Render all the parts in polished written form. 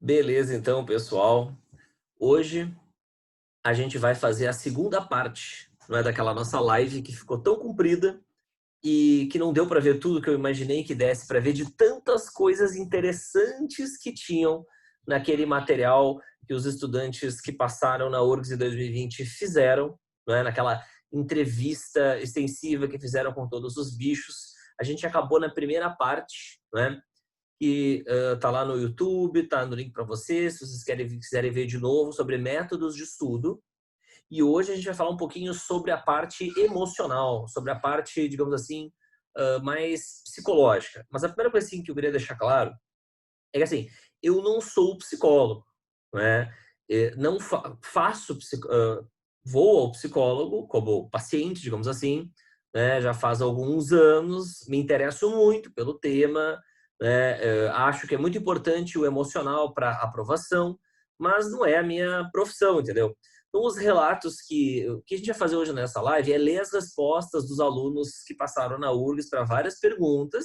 Beleza, então, pessoal. Hoje a gente vai fazer a segunda parte, não é, daquela nossa live que ficou tão comprida e que não deu para ver tudo que eu imaginei que desse para ver de tantas coisas interessantes que tinham naquele material que os estudantes que passaram na URGS em 2020 fizeram, não é, naquela entrevista extensiva que fizeram com todos os bichos. A gente acabou na primeira parte, não é? Que tá lá no YouTube, tá no link para vocês, se vocês quiserem ver de novo sobre métodos de estudo. E hoje a gente vai falar um pouquinho sobre a parte emocional, sobre a parte, digamos assim, mais psicológica. Mas a primeira coisa assim, que eu queria deixar claro é que assim, eu não sou psicólogo, né? Não faço vou ao psicólogo como paciente, digamos assim, né? Já faz alguns anos, me interesso muito pelo tema, né? Acho que é muito importante o emocional para aprovação, mas não é a minha profissão, entendeu? Então, os relatos que a gente vai fazer hoje nessa live é ler as respostas dos alunos que passaram na URGS para várias perguntas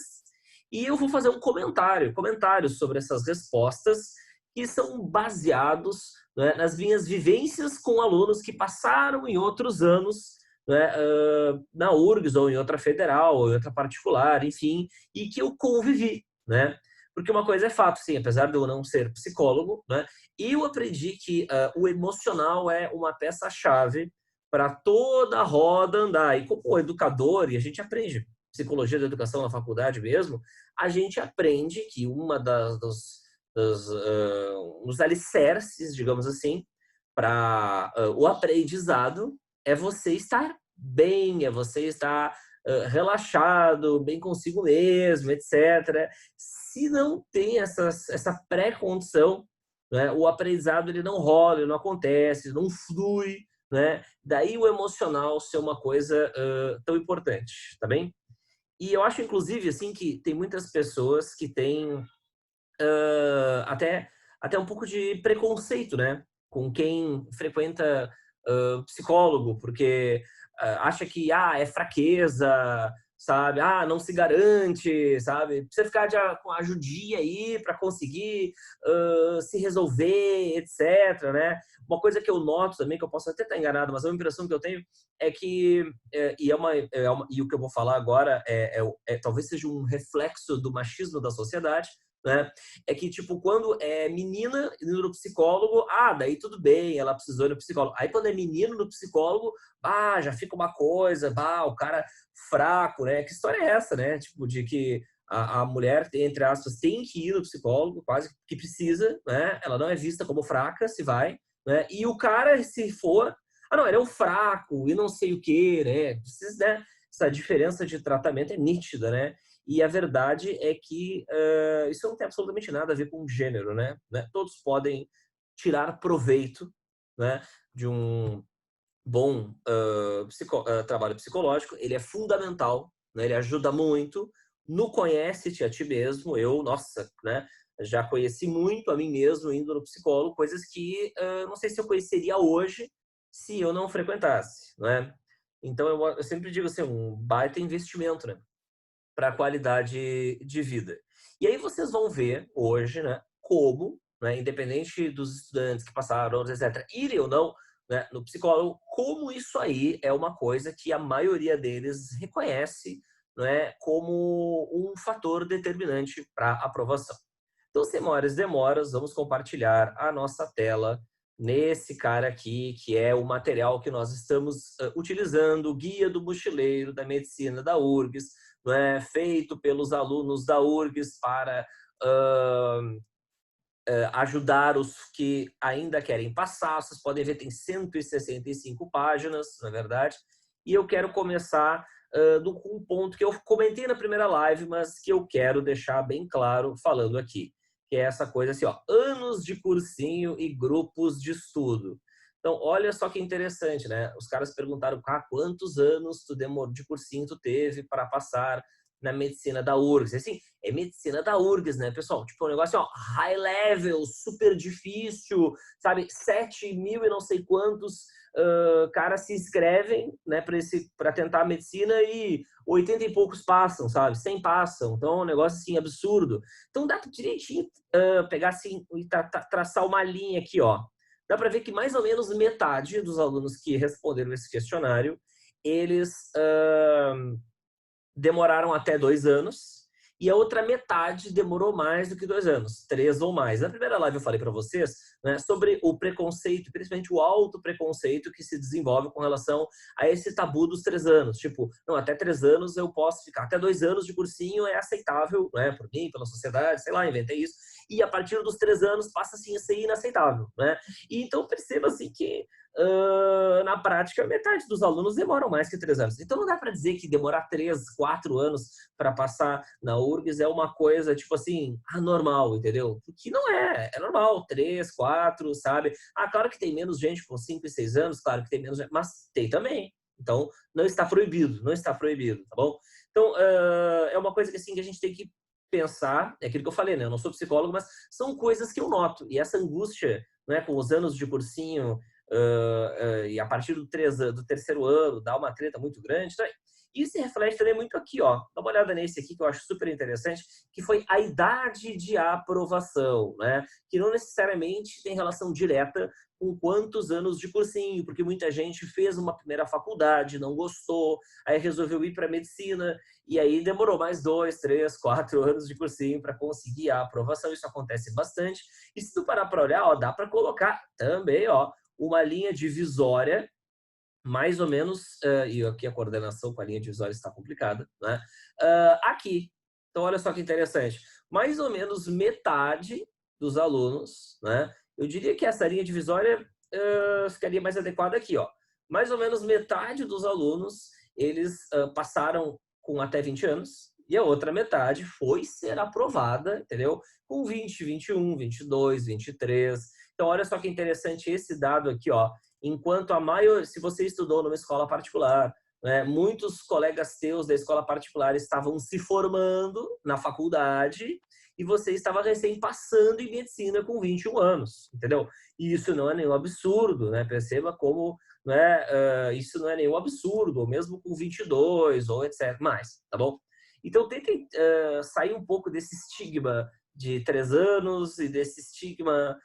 e eu vou fazer um comentário sobre essas respostas que são baseados, né, nas minhas vivências com alunos que passaram em outros anos, né, na URGS ou em outra federal ou em outra particular, enfim, e que eu convivi, né? Porque uma coisa é fato, sim, apesar de eu não ser psicólogo, né, eu aprendi que o emocional é uma peça-chave para toda a roda andar. E como educador, e a gente aprende psicologia da educação na faculdade mesmo, a gente aprende que uma dos alicerces, digamos assim, para o aprendizado é você estar bem, é você estar relaxado, bem consigo mesmo, etc. Se não tem essa pré-condição, né, o aprendizado ele não rola, ele não acontece, não flui, né? Daí o emocional ser uma coisa tão importante, tá bem? E eu acho, inclusive, assim, que tem muitas pessoas que têm até um pouco de preconceito, né? Com quem frequenta psicólogo, porque acha que é fraqueza, sabe? Não se garante, sabe? Precisa ficar com ajudinha aí para conseguir se resolver, etc, né? Uma coisa que eu noto também, que eu posso até estar enganado, mas a impressão que eu tenho é que, e o que eu vou falar agora talvez seja um reflexo do machismo da sociedade, né? É que, tipo, quando é menina indo no psicólogo, daí tudo bem, ela precisou ir no psicólogo. Aí quando é menino no psicólogo, já fica uma coisa, o cara fraco, né? Que história é essa, né? Tipo, de que a mulher, entre aspas, tem que ir no psicólogo, quase que precisa, né? Ela não é vista como fraca, se vai, né? E o cara, se for, não, ele é um fraco e não sei o quê, né? Precisa, né? Essa diferença de tratamento é nítida, né? E a verdade é que isso não tem absolutamente nada a ver com gênero, né? Todos podem tirar proveito, né, de um bom trabalho psicológico. Ele é fundamental, né? Ele ajuda muito no conhece-te a ti mesmo. Eu, nossa, né, já conheci muito a mim mesmo indo no psicólogo, coisas que não sei se eu conheceria hoje se eu não frequentasse, né? Então eu sempre digo assim, um baita investimento, né, para a qualidade de vida. E aí vocês vão ver hoje, né, como, né, independente dos estudantes que passaram, etc., irem ou não, né, no psicólogo, como isso aí é uma coisa que a maioria deles reconhece, né, como um fator determinante para a aprovação. Então, sem maiores demoras, vamos compartilhar a nossa tela nesse cara aqui, que é o material que nós estamos utilizando, o Guia do Mochileiro da Medicina da URGS, né, feito pelos alunos da URGS para ajudar os que ainda querem passar. Vocês podem ver, tem 165 páginas, na verdade. E eu quero começar com um ponto que eu comentei na primeira live, mas que eu quero deixar bem claro falando aqui, que é essa coisa assim, anos de cursinho e grupos de estudo. Então, olha só que interessante, né? Os caras perguntaram quantos anos de cursinho tu teve para passar na medicina da URGS. Assim, é medicina da URGS, né, pessoal? Tipo, um negócio, ó, high level, super difícil, sabe? 7.000 e não sei quantos caras se inscrevem, né, para tentar a medicina e 80 e poucos passam, sabe? 100 passam. Então, é um negócio, assim, absurdo. Então, dá para direitinho pegar, assim, e traçar uma linha aqui, ó. Dá para ver que mais ou menos metade dos alunos que responderam esse questionário, eles demoraram até 2 anos, e a outra metade demorou mais do que 2 anos, 3 ou mais. Na primeira live eu falei para vocês, né, sobre o preconceito, principalmente o alto preconceito que se desenvolve com relação a esse tabu dos 3 anos. Tipo, não, até 3 anos eu posso ficar, até 2 anos de cursinho é aceitável, né, por mim, pela sociedade, sei lá, inventei isso. E a partir dos 3 anos passa assim a ser inaceitável, né? E então perceba assim que na prática, metade dos alunos demoram mais que 3 anos. Então, não dá para dizer que demorar 3, 4 anos para passar na URGS é uma coisa, tipo assim, anormal, entendeu? Porque não é. É normal, 3, 4, sabe? Ah, claro que tem menos gente com 5 e 6 anos, claro que tem menos gente, mas tem também. Então, não está proibido, não está proibido, tá bom? Então, é uma coisa que, assim, que a gente tem que pensar, é aquilo que eu falei, né? Eu não sou psicólogo, mas são coisas que eu noto. E essa angústia, né, com os anos de cursinho, e a partir do terceiro ano dá uma treta muito grande. Então, isso se reflete também muito aqui, ó. Dá uma olhada nesse aqui que eu acho super interessante, que foi a idade de aprovação, né? Que não necessariamente tem relação direta com quantos anos de cursinho, porque muita gente fez uma primeira faculdade, não gostou, aí resolveu ir para medicina, e aí demorou mais 2, 3, 4 anos de cursinho para conseguir a aprovação. Isso acontece bastante. E se tu parar para olhar, ó, dá para colocar também, ó, uma linha divisória, mais ou menos, e aqui a coordenação com a linha divisória está complicada, né? Aqui. Então, olha só que interessante. Mais ou menos metade dos alunos, né? Eu diria que essa linha divisória ficaria mais adequada aqui, ó. Mais ou menos metade dos alunos, eles passaram com até 20 anos, e a outra metade foi ser aprovada, entendeu? Com 20, 21, 22, 23. Então, olha só que interessante esse dado aqui, ó. Enquanto a maioria, se você estudou numa escola particular, né, muitos colegas teus da escola particular estavam se formando na faculdade e você estava recém passando em medicina com 21 anos, entendeu? E isso não é nenhum absurdo, né? Perceba como, né, isso não é nenhum absurdo, ou mesmo com 22 ou etc. Mais, tá bom? Então, tentem sair um pouco desse estigma de 3 anos e desse estigma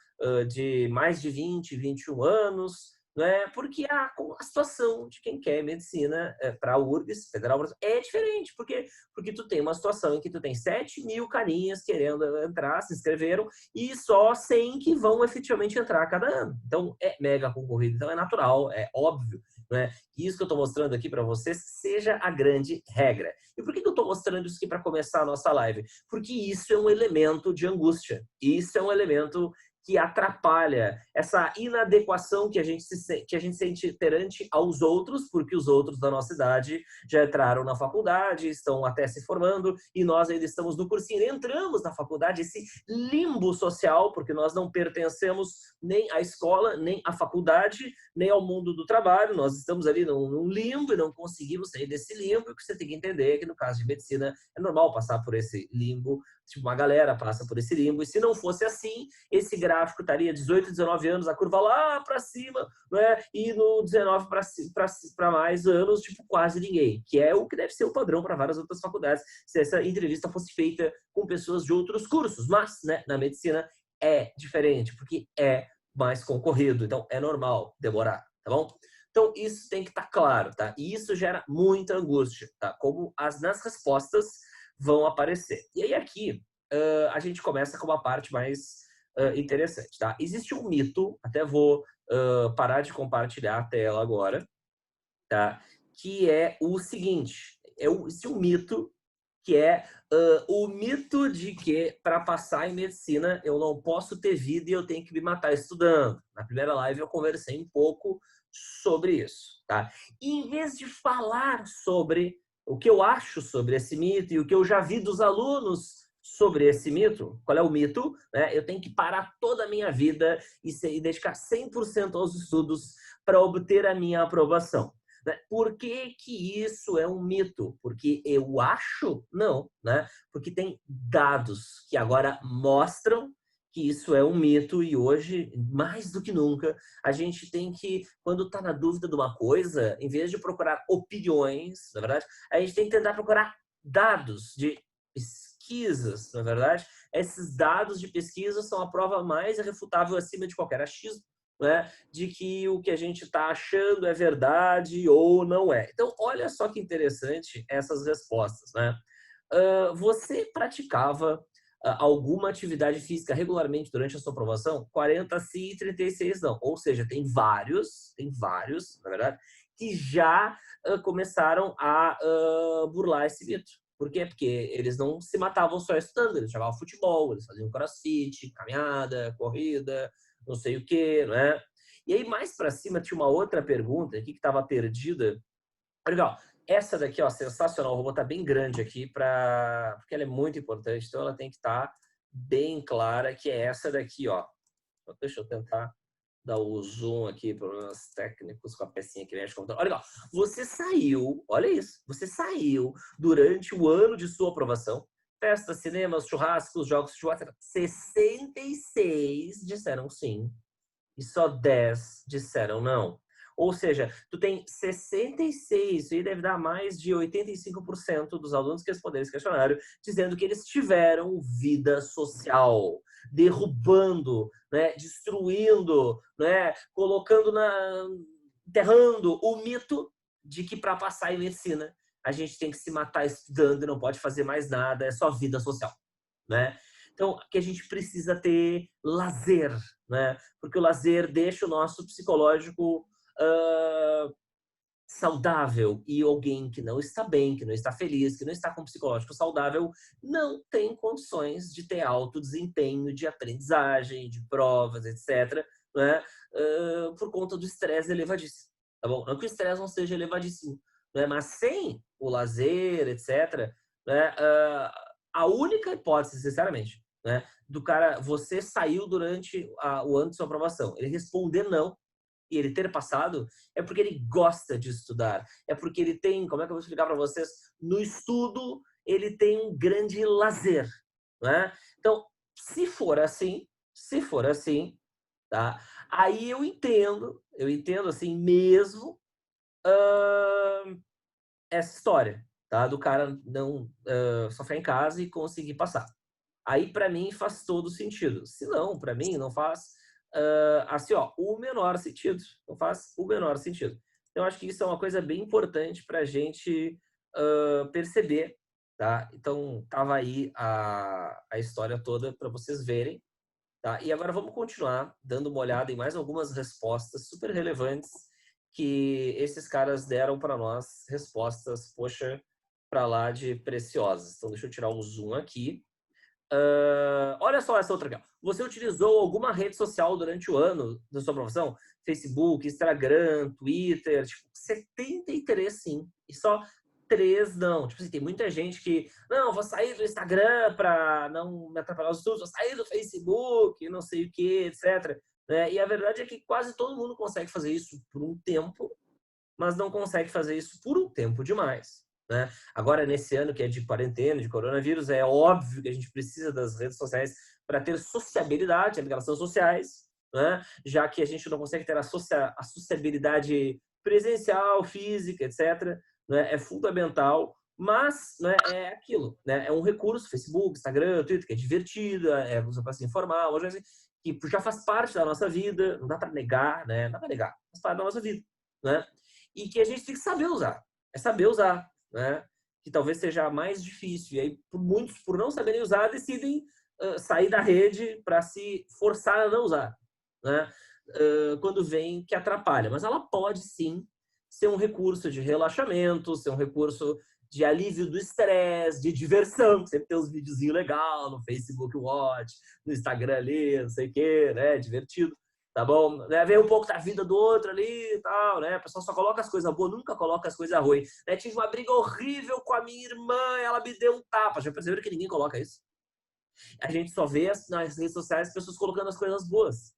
de mais de 20, 21 anos, né? Porque a situação de quem quer medicina para a URGS, Federal, é diferente. Porque tu tem uma situação em que tu tem 7.000 carinhas querendo entrar, se inscreveram, e só 100 que vão efetivamente entrar a cada ano. Então, é mega concorrido. Então, é natural, é óbvio, né? Que isso que eu estou mostrando aqui para vocês seja a grande regra. E por que eu estou mostrando isso aqui para começar a nossa live? Porque isso é um elemento de angústia. Isso é um elemento que atrapalha essa inadequação que a gente sente perante aos outros, porque os outros da nossa idade já entraram na faculdade, estão até se formando, e nós ainda estamos no cursinho. Entramos na faculdade, esse limbo social, porque nós não pertencemos nem à escola, nem à faculdade, nem ao mundo do trabalho. Nós estamos ali num limbo e não conseguimos sair desse limbo. E o que você tem que entender é que no caso de medicina é normal passar por esse limbo. Tipo, uma galera passa por esse limbo, e se não fosse assim, esse gráfico estaria 18, 19 anos, a curva lá para cima, né? E no 19 para mais anos, tipo, quase ninguém, que é o que deve ser o padrão para várias outras faculdades, se essa entrevista fosse feita com pessoas de outros cursos. Mas, né, na medicina é diferente, porque é mais concorrido, então é normal demorar, tá bom? Então, isso tem que estar claro, tá? E isso gera muita angústia, tá? Como nas respostas vão aparecer. E aí aqui a gente começa com uma parte mais interessante, tá? Existe um mito, até vou parar de compartilhar a tela agora, tá? Que é o seguinte, existe um mito que é o mito de que para passar em medicina eu não posso ter vida e eu tenho que me matar estudando. Na primeira live eu conversei um pouco sobre isso, tá? E em vez de falar sobre o que eu acho sobre esse mito e o que eu já vi dos alunos sobre esse mito, qual é o mito? Né? Eu tenho que parar toda a minha vida e dedicar 100% aos estudos para obter a minha aprovação. né? Por que que isso é um mito? Porque eu acho? Não, né? Porque tem dados que agora mostram que isso é um mito e hoje, mais do que nunca, a gente tem que, quando está na dúvida de uma coisa, em vez de procurar opiniões, na verdade, a gente tem que tentar procurar dados de pesquisas, na verdade. Esses dados de pesquisa são a prova mais irrefutável acima de qualquer achismo, né, de que o que a gente está achando é verdade ou não é. Então, olha só que interessante essas respostas, né? Você praticava alguma atividade física regularmente durante a sua aprovação? 40 sim e 36 não. Ou seja, tem vários, na verdade, que já começaram a burlar esse mito. Por quê? Porque eles não se matavam só estudando, eles jogavam futebol, eles faziam crossfit, caminhada, corrida, não sei o quê, né? E aí, mais para cima, tinha uma outra pergunta aqui que estava perdida. Legal. Essa daqui, ó, sensacional. Vou botar bem grande aqui porque ela é muito importante. Então, ela tem que estar bem clara, que é essa daqui, ó. Deixa eu tentar dar o zoom aqui, problemas técnicos com a pecinha que mexe com o computador. Olha, legal. Você saiu, olha isso, você saiu durante o ano de sua aprovação. Festas, cinemas, churrascos, jogos de futebol, etc. 66 disseram sim e só 10 disseram não. Ou seja, tu tem 66, e deve dar mais de 85% dos alunos que responderam esse questionário, dizendo que eles tiveram vida social, derrubando, né, destruindo, né, colocando enterrando o mito de que para passar em medicina a gente tem que se matar estudando e não pode fazer mais nada, é só vida social, né? Então, que a gente precisa ter lazer, né? Porque o lazer deixa o nosso psicológico saudável, e alguém que não está bem, que não está feliz, que não está com o psicológico saudável, não tem condições de ter alto desempenho de aprendizagem, de provas, etc., né? Por conta do estresse elevadíssimo, tá bom? Não que o estresse não seja elevadíssimo, né? Mas sem o lazer, etc., né? A única hipótese, sinceramente, né, do cara, você saiu durante o ano de sua aprovação, ele responder não e ele ter passado, é porque ele gosta de estudar. É porque ele tem, como é que eu vou explicar para vocês? No estudo, ele tem um grande lazer, né? Então, se for assim, tá? Aí eu entendo assim mesmo essa história, tá? Do cara não só ficar em casa e conseguir passar. Aí, para mim, faz todo sentido. Se não, para mim, não faz, assim, ó, o menor sentido. Não faz o menor sentido. Então, acho que isso é uma coisa bem importante para a gente perceber, tá? Então, tava aí a história toda para vocês verem, tá? E agora vamos continuar dando uma olhada em mais algumas respostas super relevantes que esses caras deram para nós. Respostas, poxa, para lá de preciosas. Então, deixa eu tirar um zoom aqui. Olha só essa outra aqui. Ó. Você utilizou alguma rede social durante o ano da sua promoção? Facebook, Instagram, Twitter, tipo, 73 sim. E só 3 não. Tipo assim, tem muita gente que, não, vou sair do Instagram para não me atrapalhar os estudos, vou sair do Facebook, não sei o que, etc. Né? E a verdade é que quase todo mundo consegue fazer isso por um tempo, mas não consegue fazer isso por um tempo demais. Né? Agora, nesse ano que é de quarentena, de coronavírus, é óbvio que a gente precisa das redes sociais para ter sociabilidade, relações sociais, né? Já que a gente não consegue ter a sociabilidade presencial, física, etc. Né? É fundamental, mas né, é aquilo, né? É um recurso, Facebook, Instagram, Twitter, que é divertido, usa para se informar, uma coisa assim, que já faz parte da nossa vida, não dá para negar, né? Não dá para negar, faz parte da nossa vida, né? E que a gente tem que saber usar. É saber usar, né? Que talvez seja mais difícil. E aí, muitos, por não saberem usar, decidem sair da rede para se forçar a não usar, né? Quando vem que atrapalha. Mas ela pode, sim, ser um recurso de relaxamento, ser um recurso de alívio do estresse, de diversão. Sempre tem uns videozinhos legais no Facebook Watch, no Instagram ali, não sei o quê, né? Divertido. Tá bom? Né? Ver um pouco da vida do outro ali e tal, né? A pessoa só coloca as coisas boas, nunca coloca as coisas ruins. Né? Tive uma briga horrível com a minha irmã, ela me deu um tapa. Já perceberam que ninguém coloca isso? A gente só vê nas redes sociais as pessoas colocando as coisas boas.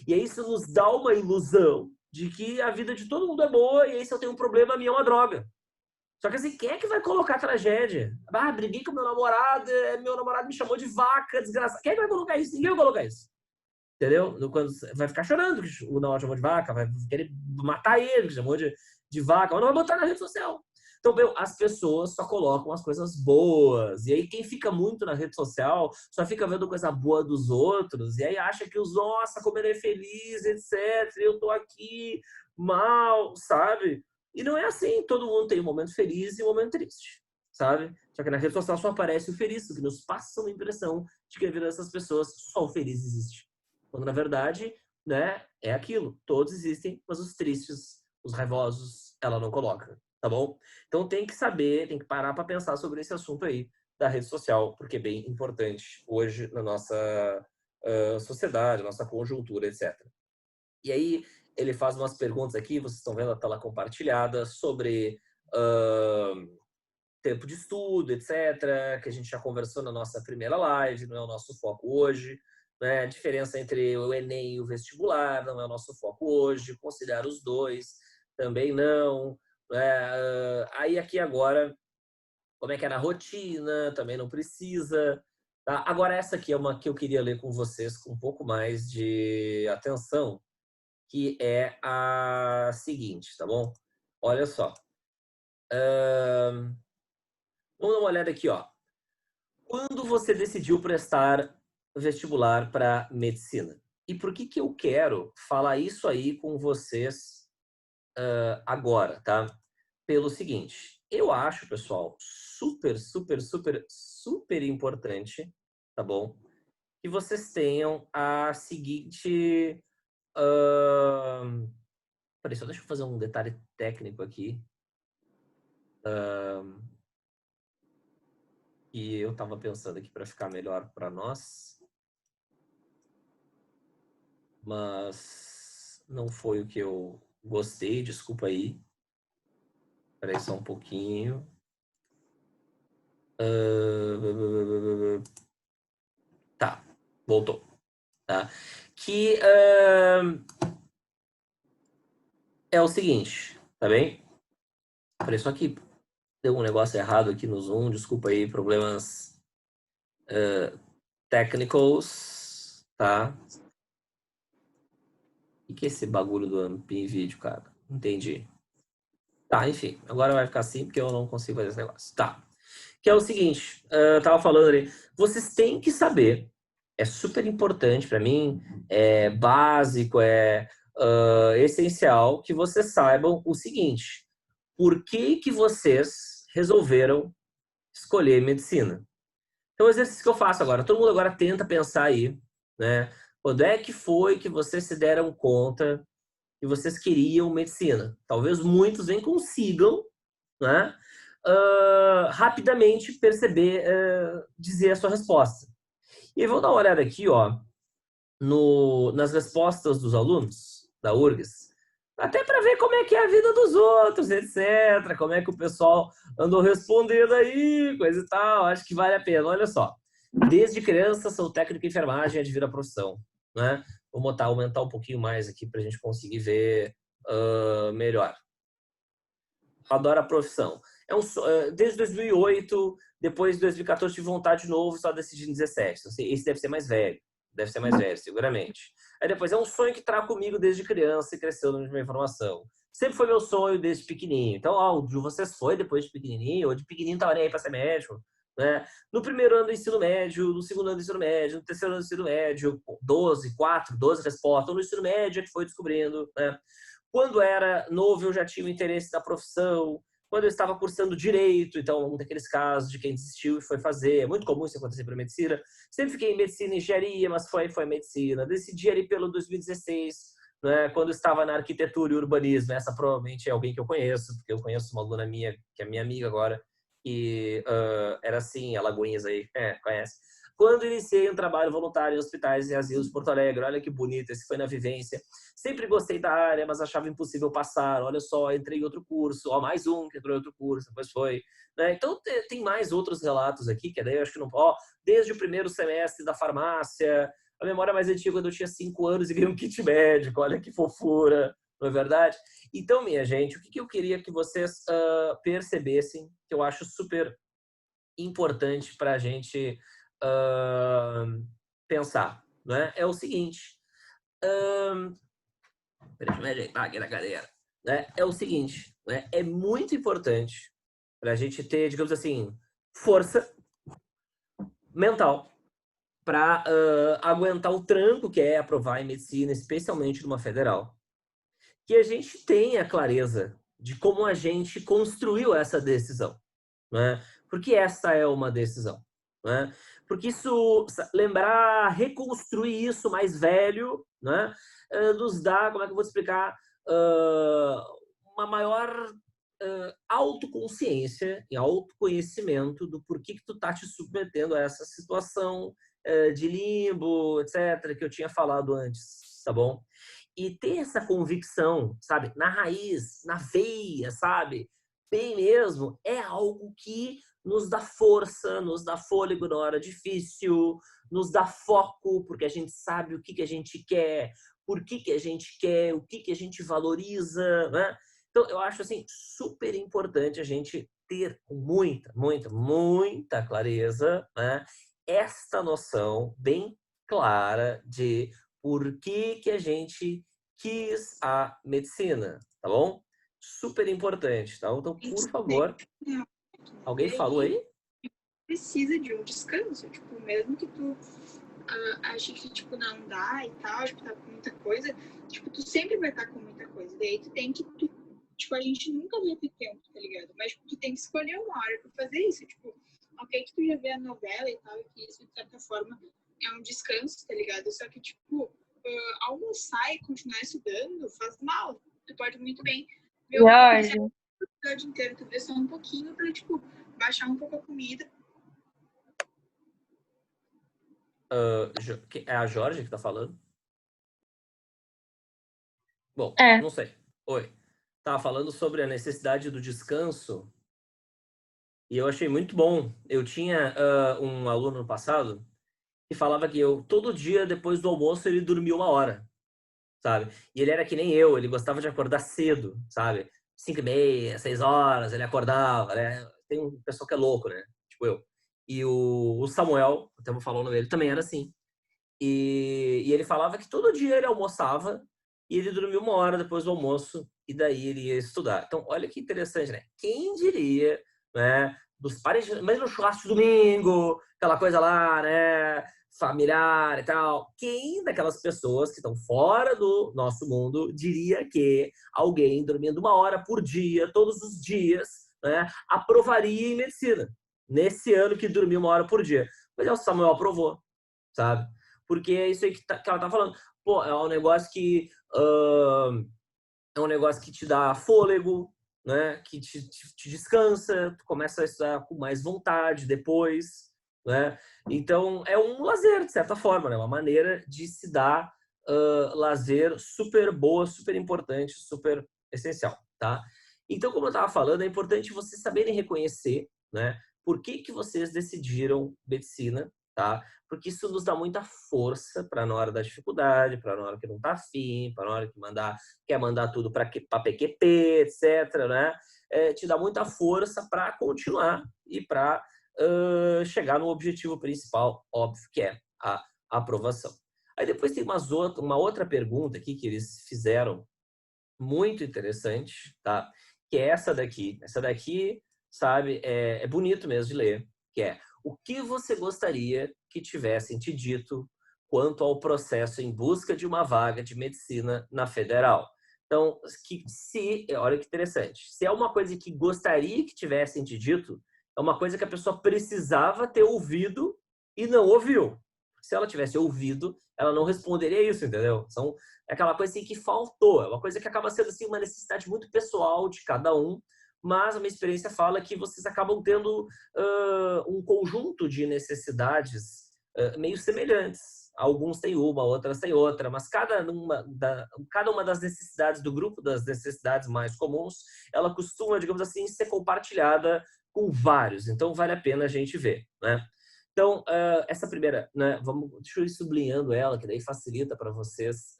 E aí isso nos dá uma ilusão de que a vida de todo mundo é boa, e aí se eu tenho um problema, a minha é uma droga. Só que assim, quem é que vai colocar tragédia? Ah, briguei com meu namorado me chamou de vaca, desgraçado. Quem é que vai colocar isso? Ninguém vai colocar isso. Entendeu? Quando vai ficar chorando que o namorado chamou de vaca, vai querer matar ele, que chamou de vaca, mas não vai botar na rede social. Então, meu, as pessoas só colocam as coisas boas. E aí, quem fica muito na rede social só fica vendo coisa boa dos outros. E aí acha que os, nossa, como ele é feliz, etc. Eu tô aqui mal, sabe? E não é assim. Todo mundo tem um momento feliz e um momento triste, sabe? Só que na rede social só aparece o feliz, o que nos passa uma impressão de que a vida dessas pessoas só o feliz existe. Quando, na verdade, né, é aquilo. Todos existem, mas os tristes, os raivosos, ela não coloca, tá bom? Então tem que saber, tem que parar para pensar sobre esse assunto aí da rede social, porque é bem importante hoje na nossa sociedade, nossa conjuntura, etc. E aí ele faz umas perguntas aqui, vocês estão vendo a tela compartilhada, sobre tempo de estudo, etc., que a gente já conversou na nossa primeira live, não é o nosso foco hoje. Né? A diferença entre o Enem e o vestibular não é o nosso foco hoje, considerar os dois também não. Né? Aí aqui agora, como é que é na rotina, também não precisa. Tá? Agora essa aqui é uma que eu queria ler com vocês com um pouco mais de atenção, que é a seguinte, tá bom? Olha só. Vamos dar uma olhada aqui, ó. Quando você decidiu prestar vestibular para medicina? E por que eu quero falar isso aí com vocês agora, tá? Pelo seguinte, eu acho, pessoal, super, super, super, super importante, tá bom? Que vocês tenham a seguinte... Peraí, só deixa eu fazer um detalhe técnico aqui. E eu tava pensando aqui para ficar melhor para nós. Mas não foi o que eu gostei, desculpa aí. Espera aí só um pouquinho. Tá, voltou. Tá? Que é o seguinte, tá bem? Peraí, só que deu um negócio errado aqui no Zoom, desculpa aí, problemas técnicos, tá? O que é esse bagulho do Ampim vídeo, cara? Entendi. Tá, enfim, agora vai ficar assim porque eu não consigo fazer esse negócio. Tá. Que é o seguinte, eu tava falando ali, vocês têm que saber, é super importante para mim, é básico, é essencial que vocês saibam o seguinte: por que vocês resolveram escolher medicina? Então, o exercício que eu faço agora, todo mundo agora tenta pensar aí, né? Quando é que foi que vocês se deram conta que vocês queriam medicina? Talvez muitos nem consigam, né? Rapidamente perceber, dizer a sua resposta. E aí, vamos dar uma olhada aqui, ó, nas respostas dos alunos da URGS, até para ver como é que é a vida dos outros, etc. Como é que o pessoal andou respondendo aí, coisa e tal. Acho que vale a pena. Olha só. Desde criança, sou técnico em enfermagem e admiro a profissão. Né? Vou aumentar um pouquinho mais aqui para a gente conseguir ver melhor. Adoro a profissão. Desde 2008, depois de 2014 tive vontade de novo, só decidi em 17. Esse deve ser mais velho. Deve ser mais velho, seguramente. Aí depois é um sonho que trago comigo desde criança e cresceu na minha formação. Sempre foi meu sonho desde pequenininho. Então, o de vocês foi depois de pequenininho, ou de pequenininho tava nem aí para ser médico, né? No primeiro ano do ensino médio, no segundo ano do ensino médio, no terceiro ano do ensino médio, 12 respostas, ou no ensino médio é que foi descobrindo, né? Quando era novo, eu já tinha o interesse da profissão. Quando eu estava cursando direito, então, um daqueles casos de quem desistiu e foi fazer. É muito comum isso acontecer para medicina. Sempre fiquei em medicina e engenharia, mas foi medicina. Decidi ali pelo 2016, né, quando estava na arquitetura e urbanismo. Essa provavelmente é alguém que eu conheço, porque eu conheço uma aluna minha, que é minha amiga agora, que era assim, Alagoinhas aí, conhece. Quando iniciei um trabalho voluntário em hospitais e asilos de Porto Alegre, olha que bonito, esse foi na vivência. Sempre gostei da área, mas achava impossível passar. Olha só, entrei em outro curso, mais um que entrou em outro curso, depois foi. Né? Então, tem mais outros relatos aqui, que daí eu acho que não... desde o primeiro semestre da farmácia, A memória mais antiga, quando eu tinha 5 anos e ganhei um kit médico, olha que fofura, não é verdade? Então, minha gente, o que eu queria que vocês percebessem, que eu acho super importante para a gente pensar, né? É o seguinte, deixa eu me ajeitar aqui na cadeira, né? É o seguinte, né? É muito importante para a gente ter, digamos assim, força mental para aguentar o tranco que é aprovar em medicina, especialmente numa federal. Que a gente tenha clareza de como a gente construiu essa decisão, né? Porque essa é uma decisão, né? Porque isso, lembrar, reconstruir isso mais velho, né? Nos dá, como é que eu vou explicar, uma maior autoconsciência e autoconhecimento do porquê que tu tá te submetendo a essa situação de limbo, etc., que eu tinha falado antes, tá bom? E ter essa convicção, sabe, na raiz, na veia, sabe, bem mesmo, é algo que nos dá força, nos dá fôlego na hora difícil, nos dá foco, porque a gente sabe o que a gente quer, por que a gente quer, o que a gente valoriza, né? Então, eu acho, assim, super importante a gente ter com muita clareza, né, esta noção bem clara de por que a gente quis a medicina, tá bom? Super importante, tá? Então, por favor, alguém falou E aí? precisa de um descanso, tipo, mesmo que tu ache que, tipo, não dá e tal, tipo, tá com muita coisa, tipo, tu sempre vai estar com muita coisa. Daí tu tem que, tipo, a gente nunca vai ter tempo, tá ligado? Mas tipo, tu tem que escolher uma hora pra fazer isso, tipo, ok que tu já vê a novela e tal, e que isso, de certa forma, é um descanso, tá ligado? Só que, tipo, almoçar e continuar estudando faz mal. Tu pode muito bem ver o episódio inteiro, tu vê só um pouquinho pra, tipo, baixar um pouco a comida. É a Jorge que tá falando? Bom, É. não sei. Oi. Tava falando sobre a necessidade do descanso e eu achei muito bom. Eu tinha um aluno no passado que falava que todo dia, depois do almoço, ele dormia 1 hora, sabe? E ele era que nem eu, ele gostava de acordar cedo, sabe? 5h30, 6 horas, ele acordava, né? Tem um pessoal que é louco, né? Tipo eu. E o Samuel, até vou falar o nome dele, também era assim. E ele falava que todo dia ele almoçava e ele dormia 1 hora depois do almoço e daí ele ia estudar. Então, olha que interessante, né? Quem diria, né? Dos parentes, mas no churrasco de domingo, aquela coisa lá, né? Familiar e tal. Quem daquelas pessoas que estão fora do nosso mundo diria que alguém dormindo 1 hora por dia, todos os dias, né? Aprovaria em medicina? Nesse ano que dormiu 1 hora por dia. Mas o Samuel aprovou, sabe? Porque é isso aí que ela tá falando. Pô, é um negócio que é um negócio que te dá fôlego, né? Que te descansa, tu começa a estudar com mais vontade depois, né? Então é um lazer de certa forma, né? Uma maneira de se dar lazer super boa, super importante, super essencial, tá? Então, como eu estava falando, é importante vocês saberem reconhecer, né? Por que vocês decidiram medicina, tá? Porque isso nos dá muita força para na hora da dificuldade, para na hora que não tá afim, para na hora que quer mandar tudo para PQP, etc, né? Te dá muita força para continuar e para chegar no objetivo principal, óbvio, que é a aprovação. Aí depois tem uma outra pergunta aqui que eles fizeram, muito interessante, tá? Que é essa daqui. Essa daqui, sabe, é bonito mesmo de ler, que é: o que você gostaria que tivessem te dito quanto ao processo em busca de uma vaga de medicina na federal? Então, olha que interessante, se é uma coisa que gostaria que tivessem te dito, é uma coisa que a pessoa precisava ter ouvido e não ouviu. Se ela tivesse ouvido, ela não responderia isso, entendeu? É aquela coisa assim que faltou, é uma coisa que acaba sendo assim, uma necessidade muito pessoal de cada um, mas a minha experiência fala que vocês acabam tendo um conjunto de necessidades meio semelhantes. Alguns têm uma, outras têm outra, mas cada uma das necessidades do grupo das necessidades mais comuns, ela costuma, digamos assim, ser compartilhada com vários. Então, vale a pena a gente ver, né? Então, essa primeira, né, deixa eu ir sublinhando ela, que daí facilita para vocês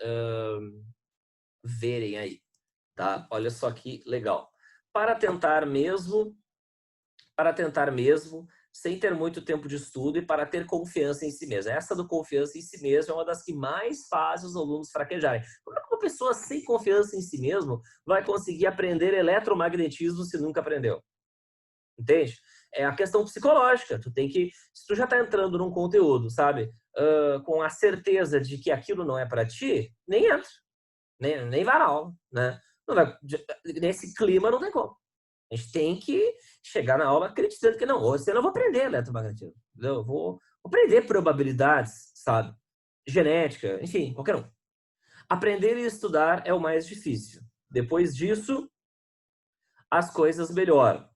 verem aí, tá? Olha só que legal. Para tentar mesmo, sem ter muito tempo de estudo e para ter confiança em si mesmo. Essa do confiança em si mesmo é uma das que mais faz os alunos fraquejarem. Como é que uma pessoa sem confiança em si mesmo vai conseguir aprender eletromagnetismo se nunca aprendeu? Entende? É a questão psicológica. Tu tem que, se tu já tá entrando num conteúdo, sabe, com a certeza de que aquilo não é para ti, nem entra, nem vai na aula, né? Não vai, nesse clima não tem como. A gente tem que chegar na aula acreditando que não, hoje eu não vou aprender eletromagnetismo, entendeu? Eu vou aprender probabilidades, sabe? Genética, enfim, qualquer um. Aprender e estudar é o mais difícil. Depois disso, as coisas melhoram.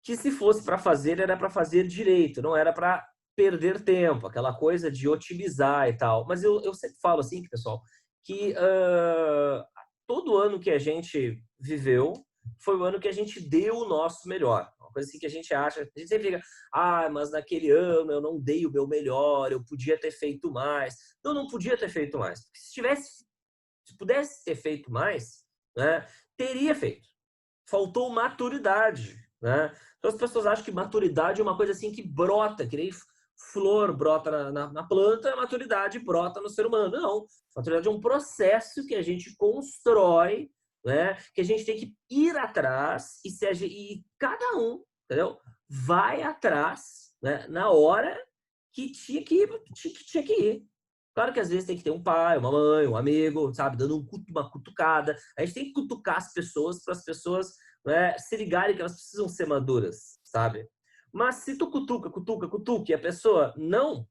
Que se fosse para fazer, era para fazer direito, não era para perder tempo, aquela coisa de otimizar e tal. Mas eu sempre falo assim, pessoal, que todo ano que a gente viveu foi o ano que a gente deu o nosso melhor. Uma coisa assim que a gente acha, a gente sempre fica, mas naquele ano eu não dei o meu melhor, eu podia ter feito mais. Não podia ter feito mais. Porque se pudesse ter feito mais, né, teria feito. Faltou maturidade, né? Então as pessoas acham que maturidade é uma coisa assim que brota, que nem flor brota na planta, a maturidade brota no ser humano. Não, maturidade é um processo que a gente constrói, né? Que a gente tem que ir atrás e cada um, entendeu? Vai atrás, né? Na hora que tinha que ir. Claro que às vezes tem que ter um pai, uma mãe, um amigo, sabe, dando uma cutucada. A gente tem que cutucar as pessoas para as pessoas, né, se ligarem que elas precisam ser maduras, sabe? Mas se tu cutuca e a pessoa não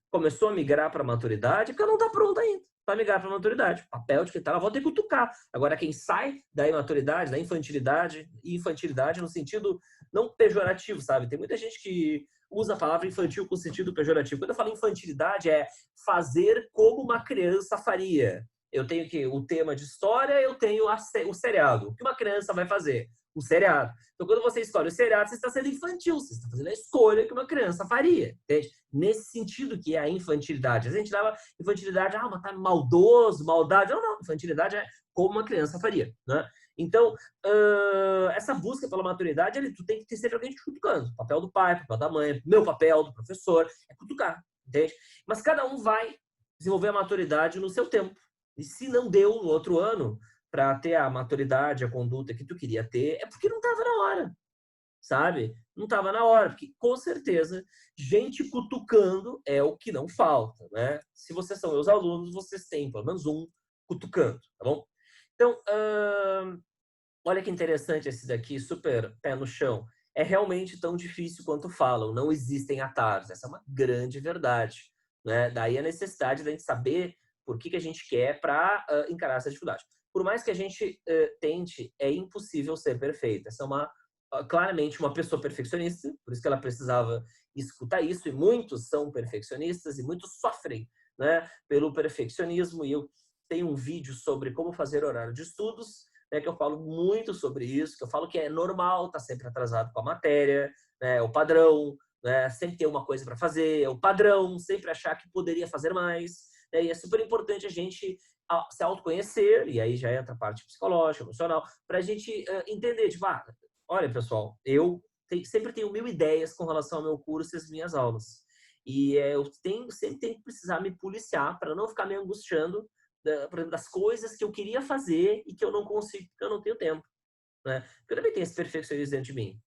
começou a migrar para a maturidade, porque ela não está pronta ainda para migrar para a maturidade. O papel de quem está na volta é cutucar. Agora, quem sai da imaturidade, da infantilidade, e infantilidade no sentido não pejorativo, sabe? Tem muita gente que usa a palavra infantil com sentido pejorativo. Quando eu falo infantilidade, é fazer como uma criança faria. Eu tenho o tema de história, eu tenho o seriado. O que uma criança vai fazer? O seriado. Então, quando você escolhe o seriado, você está sendo infantil, você está fazendo a escolha que uma criança faria, entende? Nesse sentido que é a infantilidade. A gente leva infantilidade, mas tá maldoso, maldade. Não, infantilidade é como uma criança faria, né? Então, essa busca pela maturidade, tu tem que ter sempre alguém te cutucando. O papel do pai, o papel da mãe, meu papel do professor, é cutucar, entende? Mas cada um vai desenvolver a maturidade no seu tempo. E se não deu no outro ano, para ter a maturidade, a conduta que tu queria ter, é porque não estava na hora, sabe? Não estava na hora, porque com certeza gente cutucando é o que não falta, né? Se vocês são meus alunos, vocês têm pelo menos um cutucando, tá bom? Então, olha que interessante esse daqui, super pé no chão. É realmente tão difícil quanto falam, não existem atalhos. Essa é uma grande verdade, né? Daí a necessidade da gente saber por que a gente quer para encarar essa dificuldade. Por mais que a gente tente, é impossível ser perfeita. Essa é claramente uma pessoa perfeccionista, por isso que ela precisava escutar isso, e muitos são perfeccionistas e muitos sofrem, né, pelo perfeccionismo. E eu tenho um vídeo sobre como fazer horário de estudos, né, que eu falo muito sobre isso, que eu falo que é normal estar sempre atrasado com a matéria, né, o padrão, né, sempre ter uma coisa para fazer, é o padrão, sempre achar que poderia fazer mais, né, e é super importante a gente se autoconhecer, e aí já entra a parte psicológica, emocional, para a gente entender, tipo, olha, pessoal, eu sempre tenho 1000 ideias com relação ao meu curso e às minhas aulas. E eu sempre tenho que precisar me policiar para não ficar me angustiando das coisas que eu queria fazer e que eu não consigo, porque eu não tenho tempo, né? Porque eu também tenho esse perfeccionismo dentro de mim.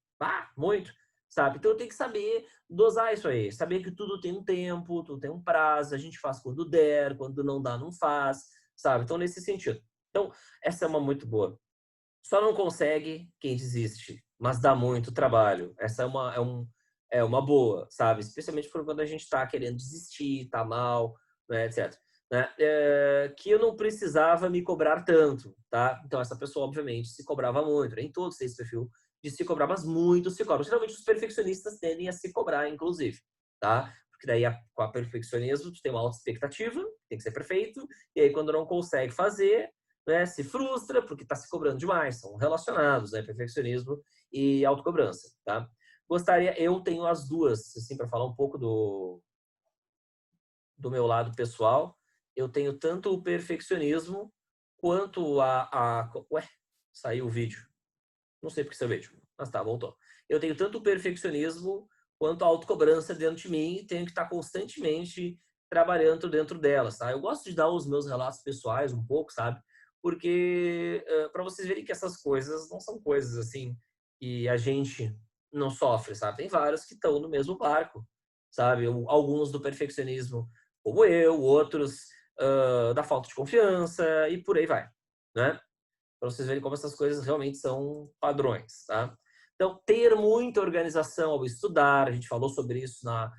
Muito, sabe? Então eu tenho que saber dosar isso aí, saber que tudo tem um tempo, tudo tem um prazo, a gente faz quando der, quando não dá, não faz, sabe? Então, nesse sentido. Então, essa é uma muito boa. Só não consegue quem desiste, mas dá muito trabalho. Essa é uma boa, sabe? Especialmente quando a gente está querendo desistir, tá mal, né, etc. Né? Que eu não precisava me cobrar tanto, tá? Então, essa pessoa, obviamente, se cobrava muito. Nem todos têm esse perfil de se cobrar, mas muitos se cobram. Geralmente, os perfeccionistas tendem a se cobrar, inclusive, tá? Porque daí, com a perfeccionismo, tu tem uma alta expectativa, tem que ser perfeito, e aí, quando não consegue fazer, né, se frustra porque está se cobrando demais. São relacionados, né, perfeccionismo e autocobrança, tá? eu tenho as duas, assim, para falar um pouco do meu lado pessoal, eu tenho tanto o perfeccionismo quanto Ué, saiu o vídeo. Não sei porque saiu o vídeo, mas tá, voltou. Eu tenho tanto o perfeccionismo quanto a autocobrança dentro de mim e tenho que estar constantemente trabalhando dentro delas, tá? Eu gosto de dar os meus relatos pessoais um pouco, sabe? Porque para vocês verem que essas coisas não são coisas assim que a gente não sofre, sabe? Tem vários que estão no mesmo barco, sabe? Alguns do perfeccionismo, como eu, outros da falta de confiança e por aí vai, né? Para vocês verem como essas coisas realmente são padrões, tá? Então, ter muita organização ao estudar, a gente falou sobre isso na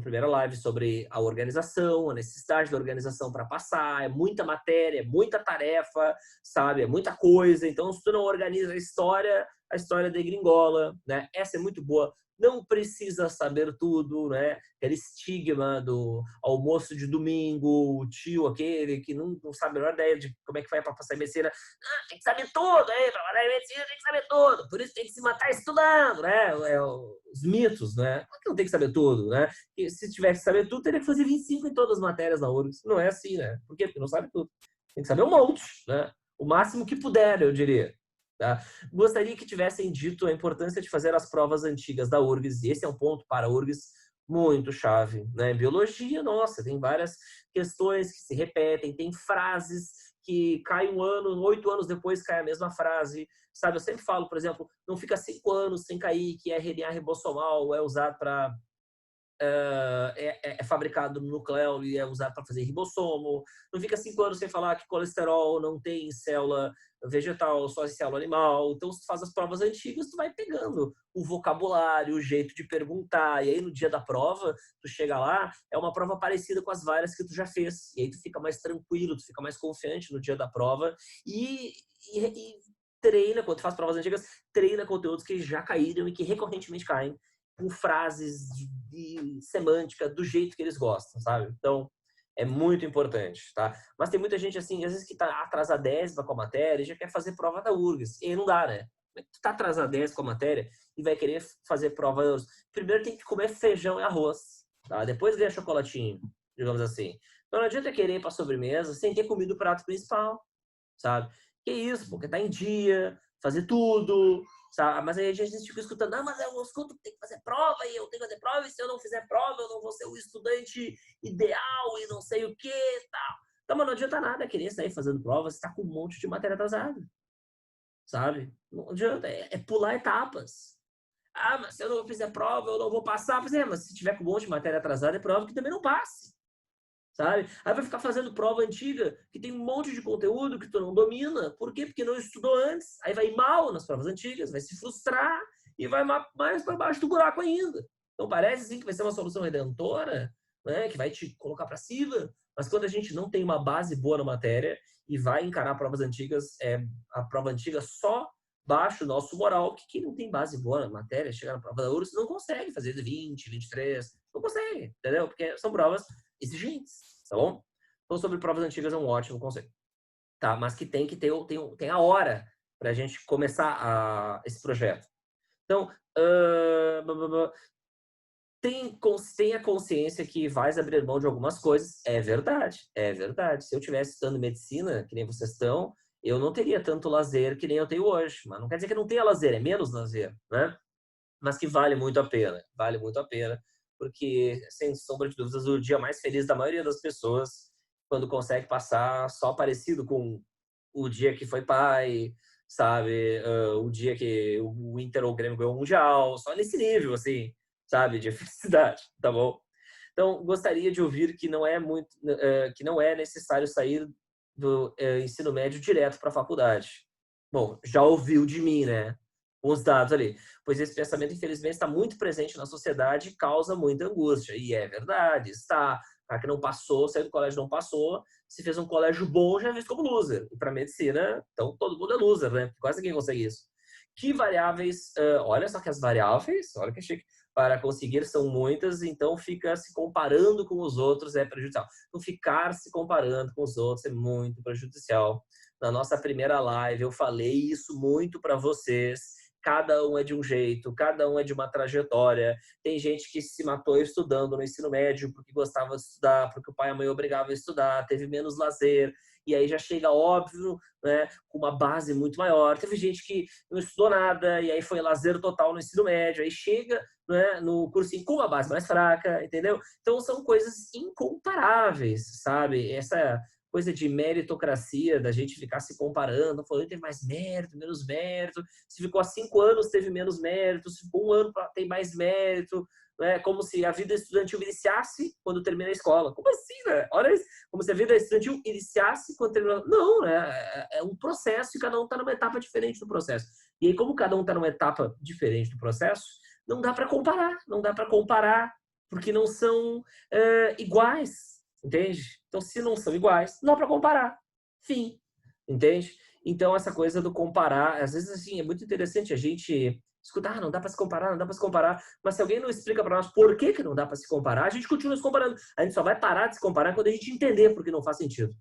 primeira live, sobre a organização, a necessidade da organização para passar, é muita matéria, é muita tarefa, sabe? É muita coisa, então se tu não organiza a história degringola, né? Essa é muito boa. Não precisa saber tudo, né? Aquele estigma do almoço de domingo, o tio aquele que não sabe a menor ideia de como é que vai para passar em medicina. Tem que saber tudo, hein? Para passar em medicina tem que saber tudo. Por isso tem que se matar estudando, né? Os mitos, né? Por que não tem que saber tudo, né? Porque se tivesse que saber tudo, teria que fazer 25 em todas as matérias na URGS. Não é assim, né? Por quê? Porque não sabe tudo. Tem que saber um monte, né? O máximo que puder, eu diria. Tá? Gostaria que tivessem dito a importância de fazer as provas antigas da URGS, e esse é um ponto para a URGS muito chave. Né? Em biologia, nossa, tem várias questões que se repetem, tem frases que cai um ano, 8 anos depois cai a mesma frase, sabe? Eu sempre falo, por exemplo, não fica 5 anos sem cair que RNA ribossomal é usado para é fabricado no núcleo e é usado para fazer ribossomo. Não fica 5 anos sem falar que colesterol não tem em célula vegetal, só em célula animal. Então, se tu faz as provas antigas, tu vai pegando o vocabulário, o jeito de perguntar. E aí, no dia da prova, tu chega lá, é uma prova parecida com as várias que tu já fez. E aí, tu fica mais tranquilo, tu fica mais confiante no dia da prova e treina, quando tu faz provas antigas, treina conteúdos que já caíram e que recorrentemente caem com frases de semântica do jeito que eles gostam, sabe? Então, é muito importante, tá? Mas tem muita gente, assim, às vezes que tá atrasadésima com a matéria e já quer fazer prova da URGS. E aí não dá, né? Tu tá atrasadésima com a matéria e vai querer fazer prova da URGS. Primeiro tem que comer feijão e arroz, tá? Depois ganha chocolatinho, digamos assim. Então não adianta querer ir pra sobremesa sem ter comido o prato principal, sabe? Que isso, porque tá em dia, fazer tudo, sabe? Mas aí a gente fica escutando, não, mas eu escuto que tem que fazer prova e eu tenho que fazer prova e se eu não fizer prova eu não vou ser o estudante ideal e não sei o que e tal. Então, mas não adianta nada querer sair fazendo prova se tá com um monte de matéria atrasada, sabe? Não adianta, é pular etapas. Ah, mas se eu não fizer prova eu não vou passar. Mas se tiver com um monte de matéria atrasada é prova que também não passe. Sabe? Aí vai ficar fazendo prova antiga que tem um monte de conteúdo que tu não domina. Por quê? Porque não estudou antes. Aí vai mal nas provas antigas, vai se frustrar e vai mais para baixo do buraco ainda. Então parece assim que vai ser uma solução redentora, né? Que vai te colocar para cima. Mas quando a gente não tem uma base boa na matéria e vai encarar provas antigas, a prova antiga só baixa o nosso moral. Que quem não tem base boa na matéria, chegar na prova da URSS, não consegue fazer 20, 23. Não consegue, entendeu? Porque são provas exigentes, tá bom? Então, sobre provas antigas é um ótimo conceito, tá? Mas que tem que ter tem a hora para a gente começar esse projeto. Então, tenha consciência que vais abrir mão de algumas coisas. É verdade, é verdade. Se eu estivesse estudando medicina, que nem vocês estão, eu não teria tanto lazer que nem eu tenho hoje. Mas não quer dizer que não tenha lazer, é menos lazer, né? Mas que vale muito a pena, porque, sem sombra de dúvidas, o dia mais feliz da maioria das pessoas, quando consegue passar só parecido com o dia que foi pai, sabe? O dia que o Inter ou o Grêmio ganhou o Mundial, só nesse nível, assim, sabe? De felicidade, tá bom? Então, gostaria de ouvir que que não é necessário sair do ensino médio direto para a faculdade. Bom, já ouviu de mim, né? Os dados ali. Pois esse pensamento, infelizmente, está muito presente na sociedade e causa muita angústia. E é verdade, está. Para que não passou, saiu do colégio não passou, se fez um colégio bom, já é visto como loser. E para medicina, então todo mundo é loser, né? Quase ninguém consegue isso. Que variáveis, olha só que as variáveis, olha que chique, para conseguir são muitas, então fica se comparando com os outros é prejudicial. Então ficar se comparando com os outros é muito prejudicial. Na nossa primeira live eu falei isso muito para vocês. cada um é de um jeito, cada um é de uma trajetória. Tem gente que se matou estudando no ensino médio porque gostava de estudar, porque o pai e a mãe obrigavam a estudar, teve menos lazer, e aí já chega, óbvio, né, com uma base muito maior. Teve gente que não estudou nada, e aí foi lazer total no ensino médio, aí chega, né, no cursinho com uma base mais fraca, entendeu? Então são coisas incomparáveis, sabe? Essa coisa de meritocracia, da gente ficar se comparando, falando, tem mais mérito, menos mérito, se ficou há 5 anos teve menos mérito, se ficou 1 ano tem mais mérito, né? Como se a vida estudantil iniciasse quando termina a escola. Como assim, né? Olha isso, como se a vida estudantil iniciasse quando termina. Não, né? É um processo e cada um está numa etapa diferente do processo. E aí, como cada um está numa etapa diferente do processo, não dá para comparar, não dá para comparar, porque não são iguais, entende? Então, se não são iguais, não dá para comparar. Fim, entende? Então, essa coisa do comparar, às vezes, assim, é muito interessante a gente escutar, não dá para se comparar, não dá para se comparar, mas se alguém não explica para nós por que não dá para se comparar, a gente continua se comparando. A gente só vai parar de se comparar quando a gente entender por que não faz sentido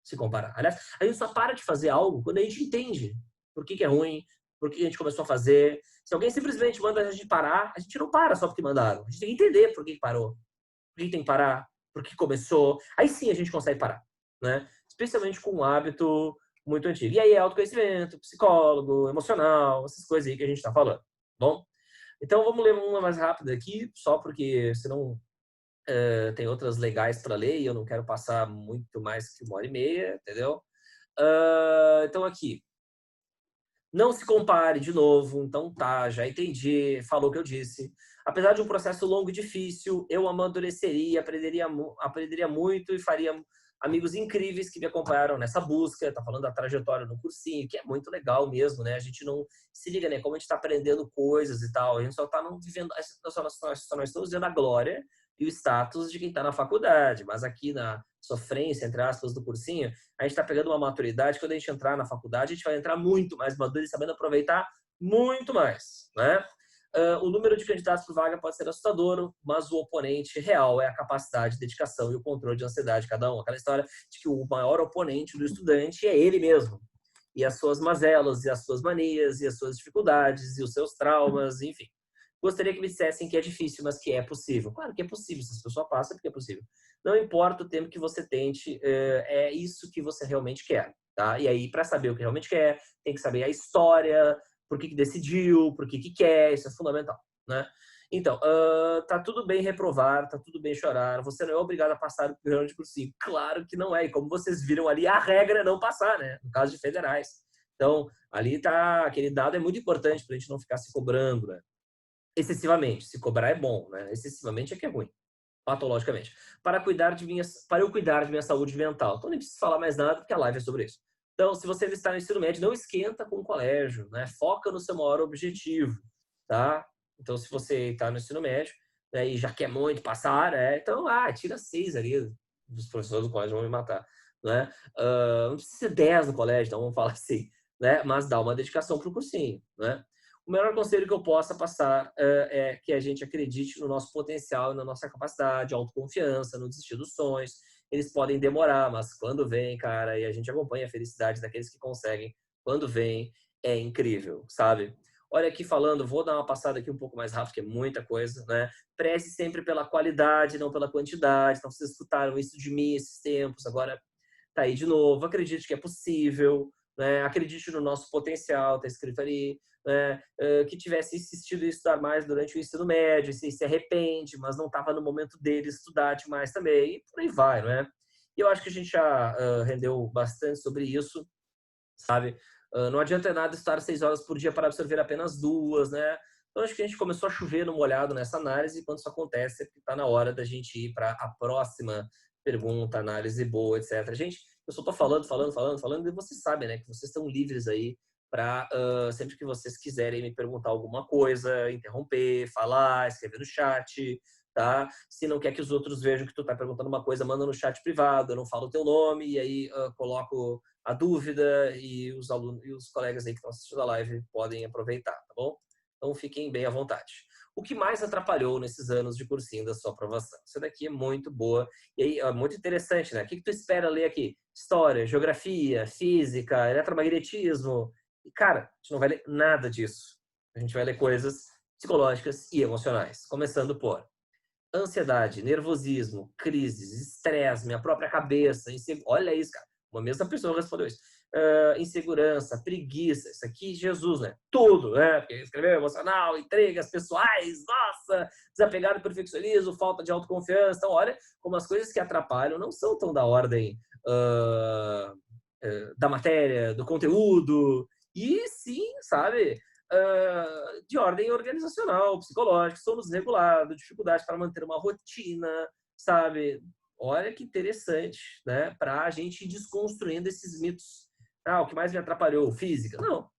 se comparar. Aliás, a gente só para de fazer algo quando a gente entende por que é ruim, por que a gente começou a fazer. Se alguém simplesmente manda a gente parar, a gente não para só porque mandaram. A gente tem que entender por que parou, por que tem que parar, por que começou. Aí sim a gente consegue parar, né? Especialmente com um hábito muito antigo. E aí é autoconhecimento, psicólogo, emocional, essas coisas aí que a gente está falando. Bom, então vamos ler uma mais rápida aqui, só porque senão tem outras legais para ler e eu não quero passar muito mais que 1h30, entendeu? Então aqui, não se compare de novo, então tá, já entendi, falou o que eu disse. Apesar de um processo longo e difícil, eu amadureceria, aprenderia muito e faria amigos incríveis que me acompanharam nessa busca. Tá falando da trajetória no cursinho, que é muito legal mesmo, né? A gente não se liga, né? Como a gente tá aprendendo coisas e tal, a gente só tá não vivendo, só nós estamos vendo a glória e o status de quem tá na faculdade, mas aqui na sofrência, entre aspas, do cursinho, a gente está pegando uma maturidade. Quando a gente entrar na faculdade, a gente vai entrar muito mais maduro e sabendo aproveitar muito mais, né? O número de candidatos por vaga pode ser assustador, mas o oponente real é a capacidade, dedicação e o controle de ansiedade de cada um. Aquela história de que o maior oponente do estudante é ele mesmo. E as suas mazelas, e as suas manias, e as suas dificuldades, e os seus traumas, enfim. Gostaria que me dissessem que é difícil, mas que é possível. Claro que é possível, se a pessoa passa, é porque é possível. Não importa o tempo que você tente, é isso que você realmente quer, tá? E aí, para saber o que realmente quer, tem que saber a história, por que decidiu, por que quer, isso é fundamental, né? Então, tá tudo bem reprovar, tá tudo bem chorar, você não é obrigado a passar o programa de cursinho. Claro que não é, e como vocês viram ali, a regra é não passar, né? No caso de federais. Então, ali tá, aquele dado é muito importante pra gente não ficar se cobrando, né? Excessivamente. Se cobrar é bom, né? Excessivamente é que é ruim, patologicamente. Para eu cuidar de minha saúde mental. Então nem preciso falar mais nada, porque a live é sobre isso. Então, se você está no ensino médio, não esquenta com o colégio, né? Foca no seu maior objetivo, tá? Então, se você está no ensino médio, né, e já quer muito passar, então, tira 6 ali. Os professores do colégio vão me matar, né? Não precisa ser 10 no colégio, então vamos falar assim, né? Mas dá uma dedicação para o cursinho, né? O melhor conselho que eu possa passar é que a gente acredite no nosso potencial, na nossa capacidade, autoconfiança, no desistir dos sonhos. Eles podem demorar, mas quando vem, cara, e a gente acompanha a felicidade daqueles que conseguem, quando vem, é incrível, sabe? Olha aqui falando, vou dar uma passada aqui um pouco mais rápido, que é muita coisa, né? Preze sempre pela qualidade, não pela quantidade. Então, vocês escutaram isso de mim esses tempos, agora tá aí de novo. Acredite que é possível, né? Acredite no nosso potencial, tá escrito ali. Né? Que tivesse insistido em estudar mais durante o ensino médio, se arrepende, mas não estava no momento dele estudar demais também, e por aí vai, não é? E eu acho que a gente já rendeu bastante sobre isso, sabe? Não adianta nada estar 6 horas por dia para absorver apenas 2, né? Então acho que a gente começou a chover no molhado nessa análise, e quando isso acontece é porque está na hora da gente ir para a próxima pergunta, análise boa, etc. Gente, eu só estou falando, e vocês sabem, né, que vocês estão livres aí para, sempre que vocês quiserem me perguntar alguma coisa, interromper, falar, escrever no chat, tá? Se não quer que os outros vejam que tu tá perguntando uma coisa, manda no chat privado, eu não falo o teu nome, e aí coloco a dúvida e os alunos e os colegas aí que estão assistindo a live podem aproveitar, tá bom? Então fiquem bem à vontade. O que mais atrapalhou nesses anos de cursinho da sua aprovação? Isso daqui é muito boa e aí é muito interessante, né? O que tu espera ler aqui? História, geografia, física, eletromagnetismo. E, cara, a gente não vai ler nada disso. A gente vai ler coisas psicológicas e emocionais, começando por ansiedade, nervosismo, crises, estresse, minha própria cabeça, olha isso, cara. Uma mesma pessoa respondeu isso. Insegurança, preguiça, isso aqui, Jesus, né? Tudo, né? Porque escreveu emocional, entregas pessoais, nossa, desapegado, perfeccionismo, falta de autoconfiança. Então, olha como as coisas que atrapalham não são tão da ordem da matéria, do conteúdo, e sim, sabe, de ordem organizacional, psicológica, sono desregulado, dificuldade para manter uma rotina, sabe? Olha que interessante, né? Para a gente ir desconstruindo esses mitos. Ah, o que mais me atrapalhou? Física? Não.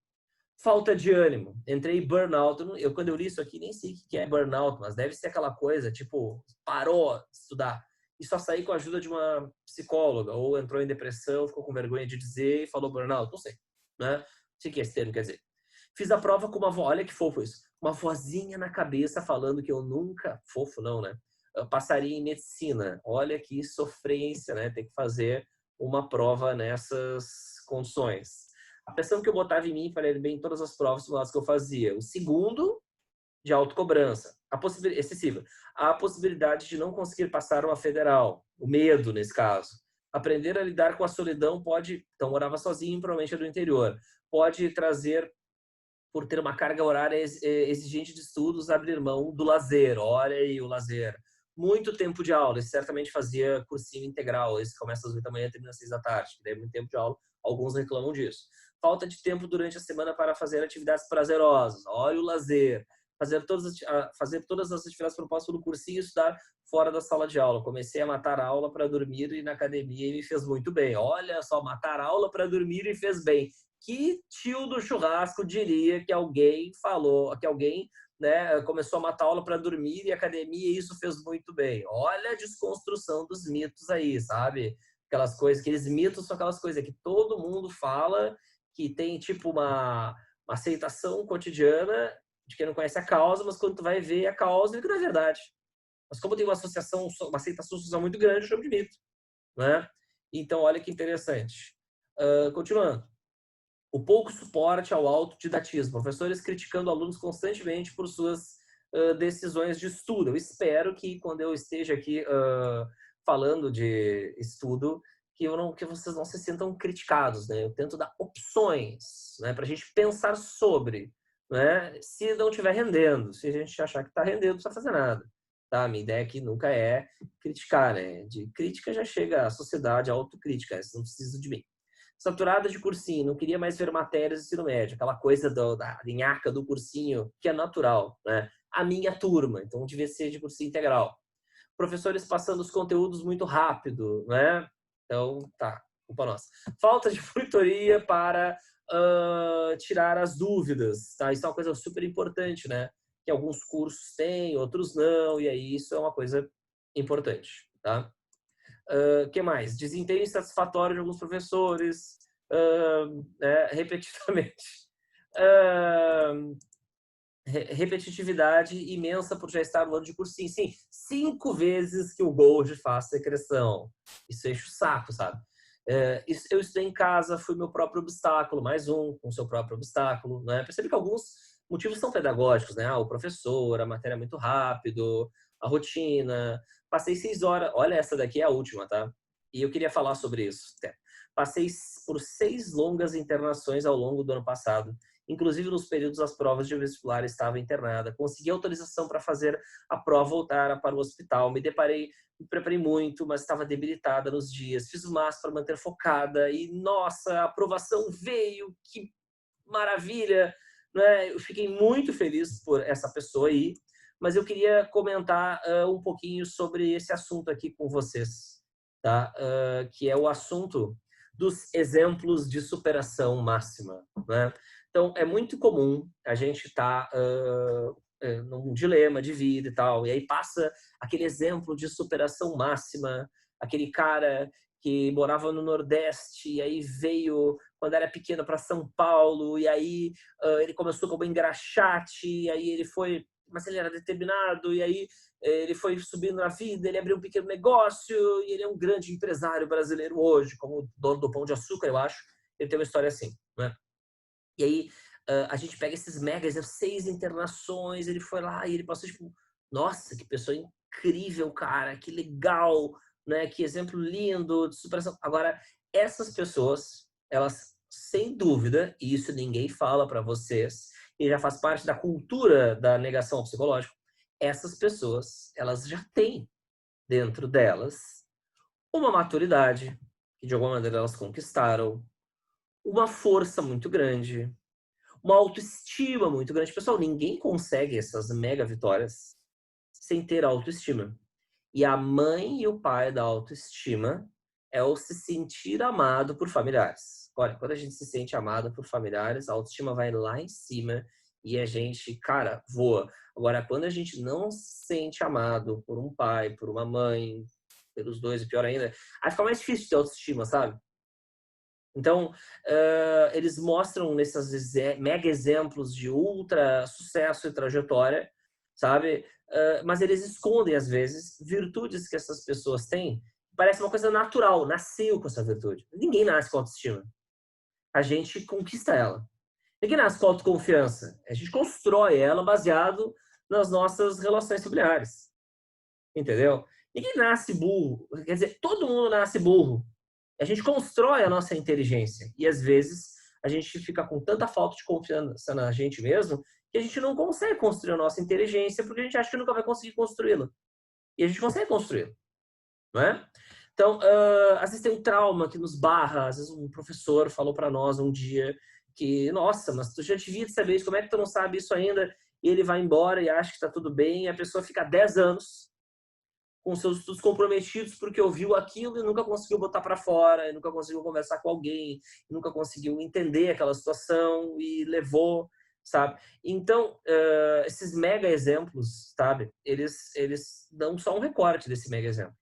Falta de ânimo. Entrei em burnout. Quando eu li isso aqui, nem sei o que é burnout, mas deve ser aquela coisa, tipo, parou de estudar e só saí com a ajuda de uma psicóloga, ou entrou em depressão, ficou com vergonha de dizer e falou burnout. Não sei, né? Não sei o que esse termo quer dizer. Fiz a prova com uma voz, olha que fofo isso, uma vozinha na cabeça falando que eu nunca, fofo não, né? Eu passaria em medicina. Olha que sofrência, né? Ter que fazer uma prova nessas condições. A pressão que eu botava em mim para ir bem em todas as provas simuladas que eu fazia. O segundo, de autocobrança, excessiva. A possibilidade de não conseguir passar uma federal. O medo, nesse caso. Aprender a lidar com a solidão pode... Então, morava sozinho, provavelmente é do interior. Pode trazer, por ter uma carga horária exigente de estudos, abrir mão do lazer. Olha aí o lazer. Muito tempo de aula. Esse certamente fazia cursinho integral. Esse começa às 8 da manhã e termina às 6 da tarde. Daí muito tempo de aula. Alguns reclamam disso. Falta de tempo durante a semana para fazer atividades prazerosas. Olha o lazer. Fazer todas as atividades propostas pelo cursinho e estudar fora da sala de aula. Comecei a matar a aula para dormir e na academia e me fez muito bem. Olha só, matar a aula para dormir e fez bem. Que tio do churrasco diria que alguém falou, que alguém, né, começou a matar aula para dormir e academia e isso fez muito bem. Olha a desconstrução dos mitos aí, sabe? Aquelas coisas, aqueles mitos são aquelas coisas que todo mundo fala, que tem tipo uma aceitação cotidiana de quem não conhece a causa, mas quando tu vai ver a causa, é que não é verdade. Mas como tem uma associação, uma aceitação social muito grande, eu chamo de mito, né? Então, olha que interessante. Continuando. O pouco suporte ao autodidatismo. Professores criticando alunos constantemente por suas decisões de estudo. Eu espero que quando eu esteja aqui falando de estudo, que vocês não se sintam criticados, né? Eu tento dar opções, né, para a gente pensar sobre, né? Se não estiver rendendo, se a gente achar que está rendendo, não precisa fazer nada. Tá? A minha ideia aqui nunca é criticar, né? De crítica já chega a sociedade, a autocrítica, isso não precisa de mim. Saturada de cursinho, não queria mais ver matérias do ensino médio, aquela coisa da linhaca do cursinho, que é natural, né? A minha turma, então devia ser de cursinho integral. Professores passando os conteúdos muito rápido, né? Então, tá, culpa nossa. Falta de monitoria para tirar as dúvidas, tá? Isso é uma coisa super importante, né? Que alguns cursos têm, outros não, e aí isso é uma coisa importante, tá? Que mais? Desempenho insatisfatório de alguns professores, repetidamente. Repetitividade imensa por já estar no ano de cursinho. Sim, 5 vezes que o Gold faz secreção. Isso enche o saco, sabe? Eu estudei em casa, fui meu próprio obstáculo, mais um com seu próprio obstáculo, né? Percebi que alguns motivos são pedagógicos, né? O professor, a matéria é muito rápido, a rotina. Passei 6 horas, olha, essa daqui é a última, tá? E eu queria falar sobre isso. Passei por 6 longas internações ao longo do ano passado. Inclusive, nos períodos das provas de vestibular, estava internada. Consegui autorização para fazer a prova, voltar para o hospital. Me preparei muito, mas estava debilitada nos dias. Fiz o máximo para manter focada e, nossa, a aprovação veio. Que maravilha! Né? Eu fiquei muito feliz por essa pessoa aí, mas eu queria comentar um pouquinho sobre esse assunto aqui com vocês, tá? Que é o assunto dos exemplos de superação máxima, né? Então, é muito comum a gente estar num dilema de vida e tal, e aí passa aquele exemplo de superação máxima, aquele cara que morava no Nordeste e aí veio, quando era pequeno, para São Paulo, e aí ele começou como engraxate, e aí ele foi, mas ele era determinado, e aí ele foi subindo na vida, ele abriu um pequeno negócio, e ele é um grande empresário brasileiro hoje, como dono do Pão de Açúcar, eu acho. Ele tem uma história assim, né? E aí a gente pega esses megas, 6 internações, ele foi lá e ele passou, tipo, nossa, que pessoa incrível, cara, que legal, né? Que exemplo lindo de superação. Agora, essas pessoas, elas, sem dúvida, e isso ninguém fala para vocês, e já faz parte da cultura da negação psicológica, essas pessoas, elas já têm dentro delas uma maturidade, que de alguma maneira elas conquistaram, uma força muito grande, uma autoestima muito grande. Pessoal, ninguém consegue essas mega vitórias sem ter autoestima. E a mãe e o pai da autoestima é o se sentir amado por familiares. Olha, quando a gente se sente amado por familiares, a autoestima vai lá em cima e a gente, cara, voa. Agora, quando a gente não se sente amado por um pai, por uma mãe, pelos dois, e pior ainda, aí fica mais difícil de ter autoestima, sabe? Então, eles mostram nesses mega exemplos de ultra sucesso e trajetória, sabe? Mas eles escondem, às vezes, virtudes que essas pessoas têm. Parece uma coisa natural, nasceu com essa virtude. Ninguém nasce com autoestima. A gente conquista ela. Ninguém nasce com autoconfiança. A gente constrói ela baseado nas nossas relações familiares. Entendeu? Ninguém nasce burro. Quer dizer, todo mundo nasce burro. A gente constrói a nossa inteligência e às vezes a gente fica com tanta falta de confiança na gente mesmo que a gente não consegue construir a nossa inteligência porque a gente acha que nunca vai conseguir construí-la. E a gente consegue construí-la, não é? Então, às vezes tem um trauma que nos barra, às vezes um professor falou para nós um dia que, nossa, mas tu já devia saber isso, como é que tu não sabe isso ainda? E ele vai embora e acha que está tudo bem e a pessoa fica 10 anos com seus estudos comprometidos porque ouviu aquilo e nunca conseguiu botar para fora, e nunca conseguiu conversar com alguém, e nunca conseguiu entender aquela situação e levou, sabe? Então, esses mega exemplos, sabe? Eles dão só um recorte desse mega exemplo,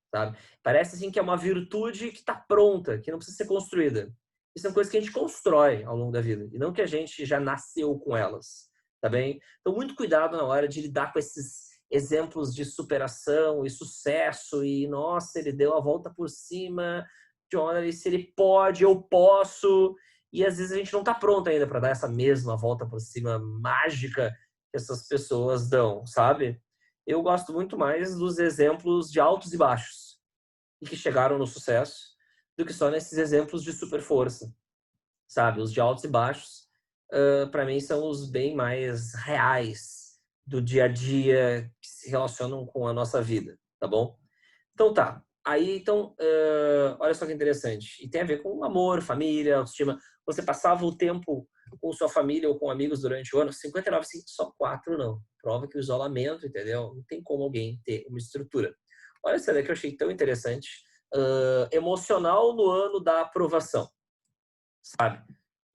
sabe? Parece assim que é uma virtude que está pronta, que não precisa ser construída. Isso são coisas que a gente constrói ao longo da vida, e não que a gente já nasceu com elas, tá bem? Então, muito cuidado na hora de lidar com esses exemplos de superação e sucesso e, nossa, ele deu a volta por cima, John, se ele pode, eu posso. E às vezes a gente não está pronto ainda para dar essa mesma volta por cima mágica que essas pessoas dão, sabe? Eu gosto muito mais dos exemplos de altos e baixos e que chegaram no sucesso do que só nesses exemplos de super força, sabe? Os de altos e baixos, para mim, são os bem mais reais do dia a dia que se relacionam com a nossa vida, tá bom? Então tá. Aí, então, olha só que interessante. E tem a ver com amor, família, autoestima. Você passava o tempo com sua família ou com amigos durante o ano? 59, sim, só 4 não. Prova que o isolamento, entendeu? Não tem como alguém ter uma estrutura. Olha essa daqui que eu achei tão interessante. Emocional no ano da aprovação, sabe?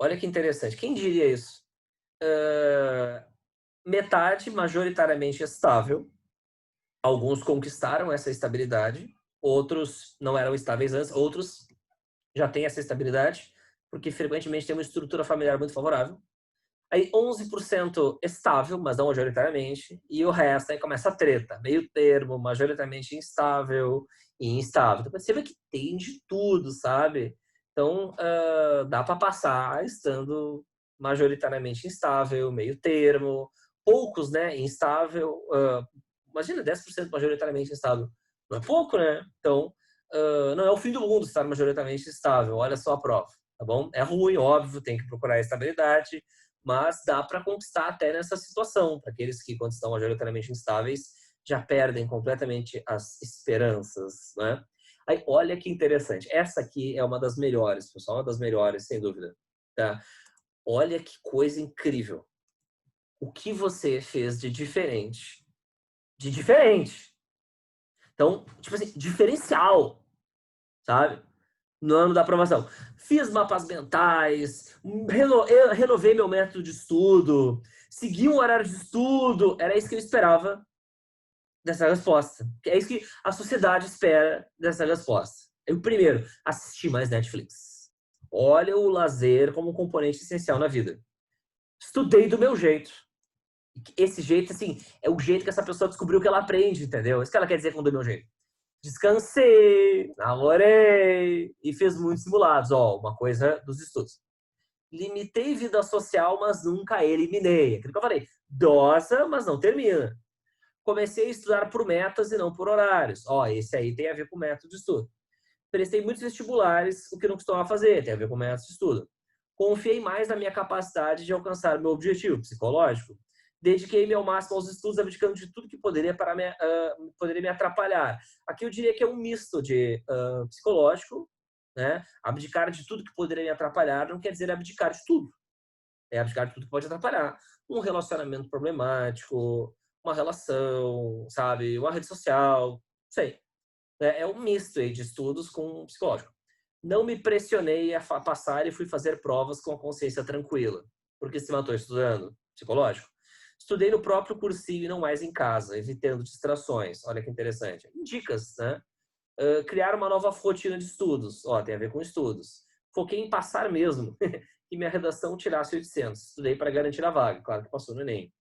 Olha que interessante. Quem diria isso? Metade majoritariamente estável. Alguns conquistaram essa estabilidade, outros não eram estáveis antes, outros já têm essa estabilidade, porque frequentemente tem uma estrutura familiar muito favorável. Aí 11% estável, mas não majoritariamente, e o resto aí começa a treta, meio termo, majoritariamente instável e instável. Então você vê que tem de tudo, sabe? Então dá para passar estando majoritariamente instável, meio termo, poucos, né, instável, imagina 10% majoritariamente instável. Não é pouco, né? Então, não é o fim do mundo estar majoritariamente estável. Olha só a prova, tá bom? É ruim, óbvio, tem que procurar a estabilidade, mas dá para conquistar até nessa situação. Para aqueles que, quando estão majoritariamente instáveis, já perdem completamente as esperanças, né? Aí, olha que interessante. Essa aqui é uma das melhores, pessoal, uma das melhores, sem dúvida. Tá? Olha que coisa incrível. O que você fez de diferente? De diferente. Então, tipo assim, diferencial, sabe? No ano da aprovação. Fiz mapas mentais, renovei meu método de estudo, segui um horário de estudo. Era isso que eu esperava dessa resposta. É isso que a sociedade espera dessa resposta. Eu, primeiro, assisti mais Netflix. Olha o lazer como um componente essencial na vida. Estudei do meu jeito. Esse jeito, assim, é o jeito que essa pessoa descobriu que ela aprende, entendeu? Isso que ela quer dizer com do meu jeito. Descansei, namorei e fiz muitos simulados. Ó, uma coisa dos estudos. Limitei vida social, mas nunca eliminei. Aquilo que eu falei, dosa, mas não termina. Comecei a estudar por metas e não por horários. Ó, esse aí tem a ver com método de estudo. Prestei muitos vestibulares, o que não costumava fazer, tem a ver com método de estudo. Confiei mais na minha capacidade de alcançar meu objetivo psicológico. Dediquei-me ao máximo aos estudos, abdicando de tudo que poderia me atrapalhar. Aqui eu diria que é um misto de psicológico, né? Abdicar de tudo que poderia me atrapalhar não quer dizer abdicar de tudo. É abdicar de tudo que pode atrapalhar. Um relacionamento problemático, uma relação, sabe? Uma rede social, sei. É um misto aí de estudos com psicológico. Não me pressionei a passar e fui fazer provas com a consciência tranquila. Porque se matou estudando? Psicológico. Estudei no próprio cursinho e não mais em casa, evitando distrações. Olha que interessante. Dicas, né? Criar uma nova rotina de estudos. Ó, tem a ver com estudos. Foquei em passar mesmo. E minha redação tirasse 800. Estudei para garantir a vaga. Claro que passou no Enem.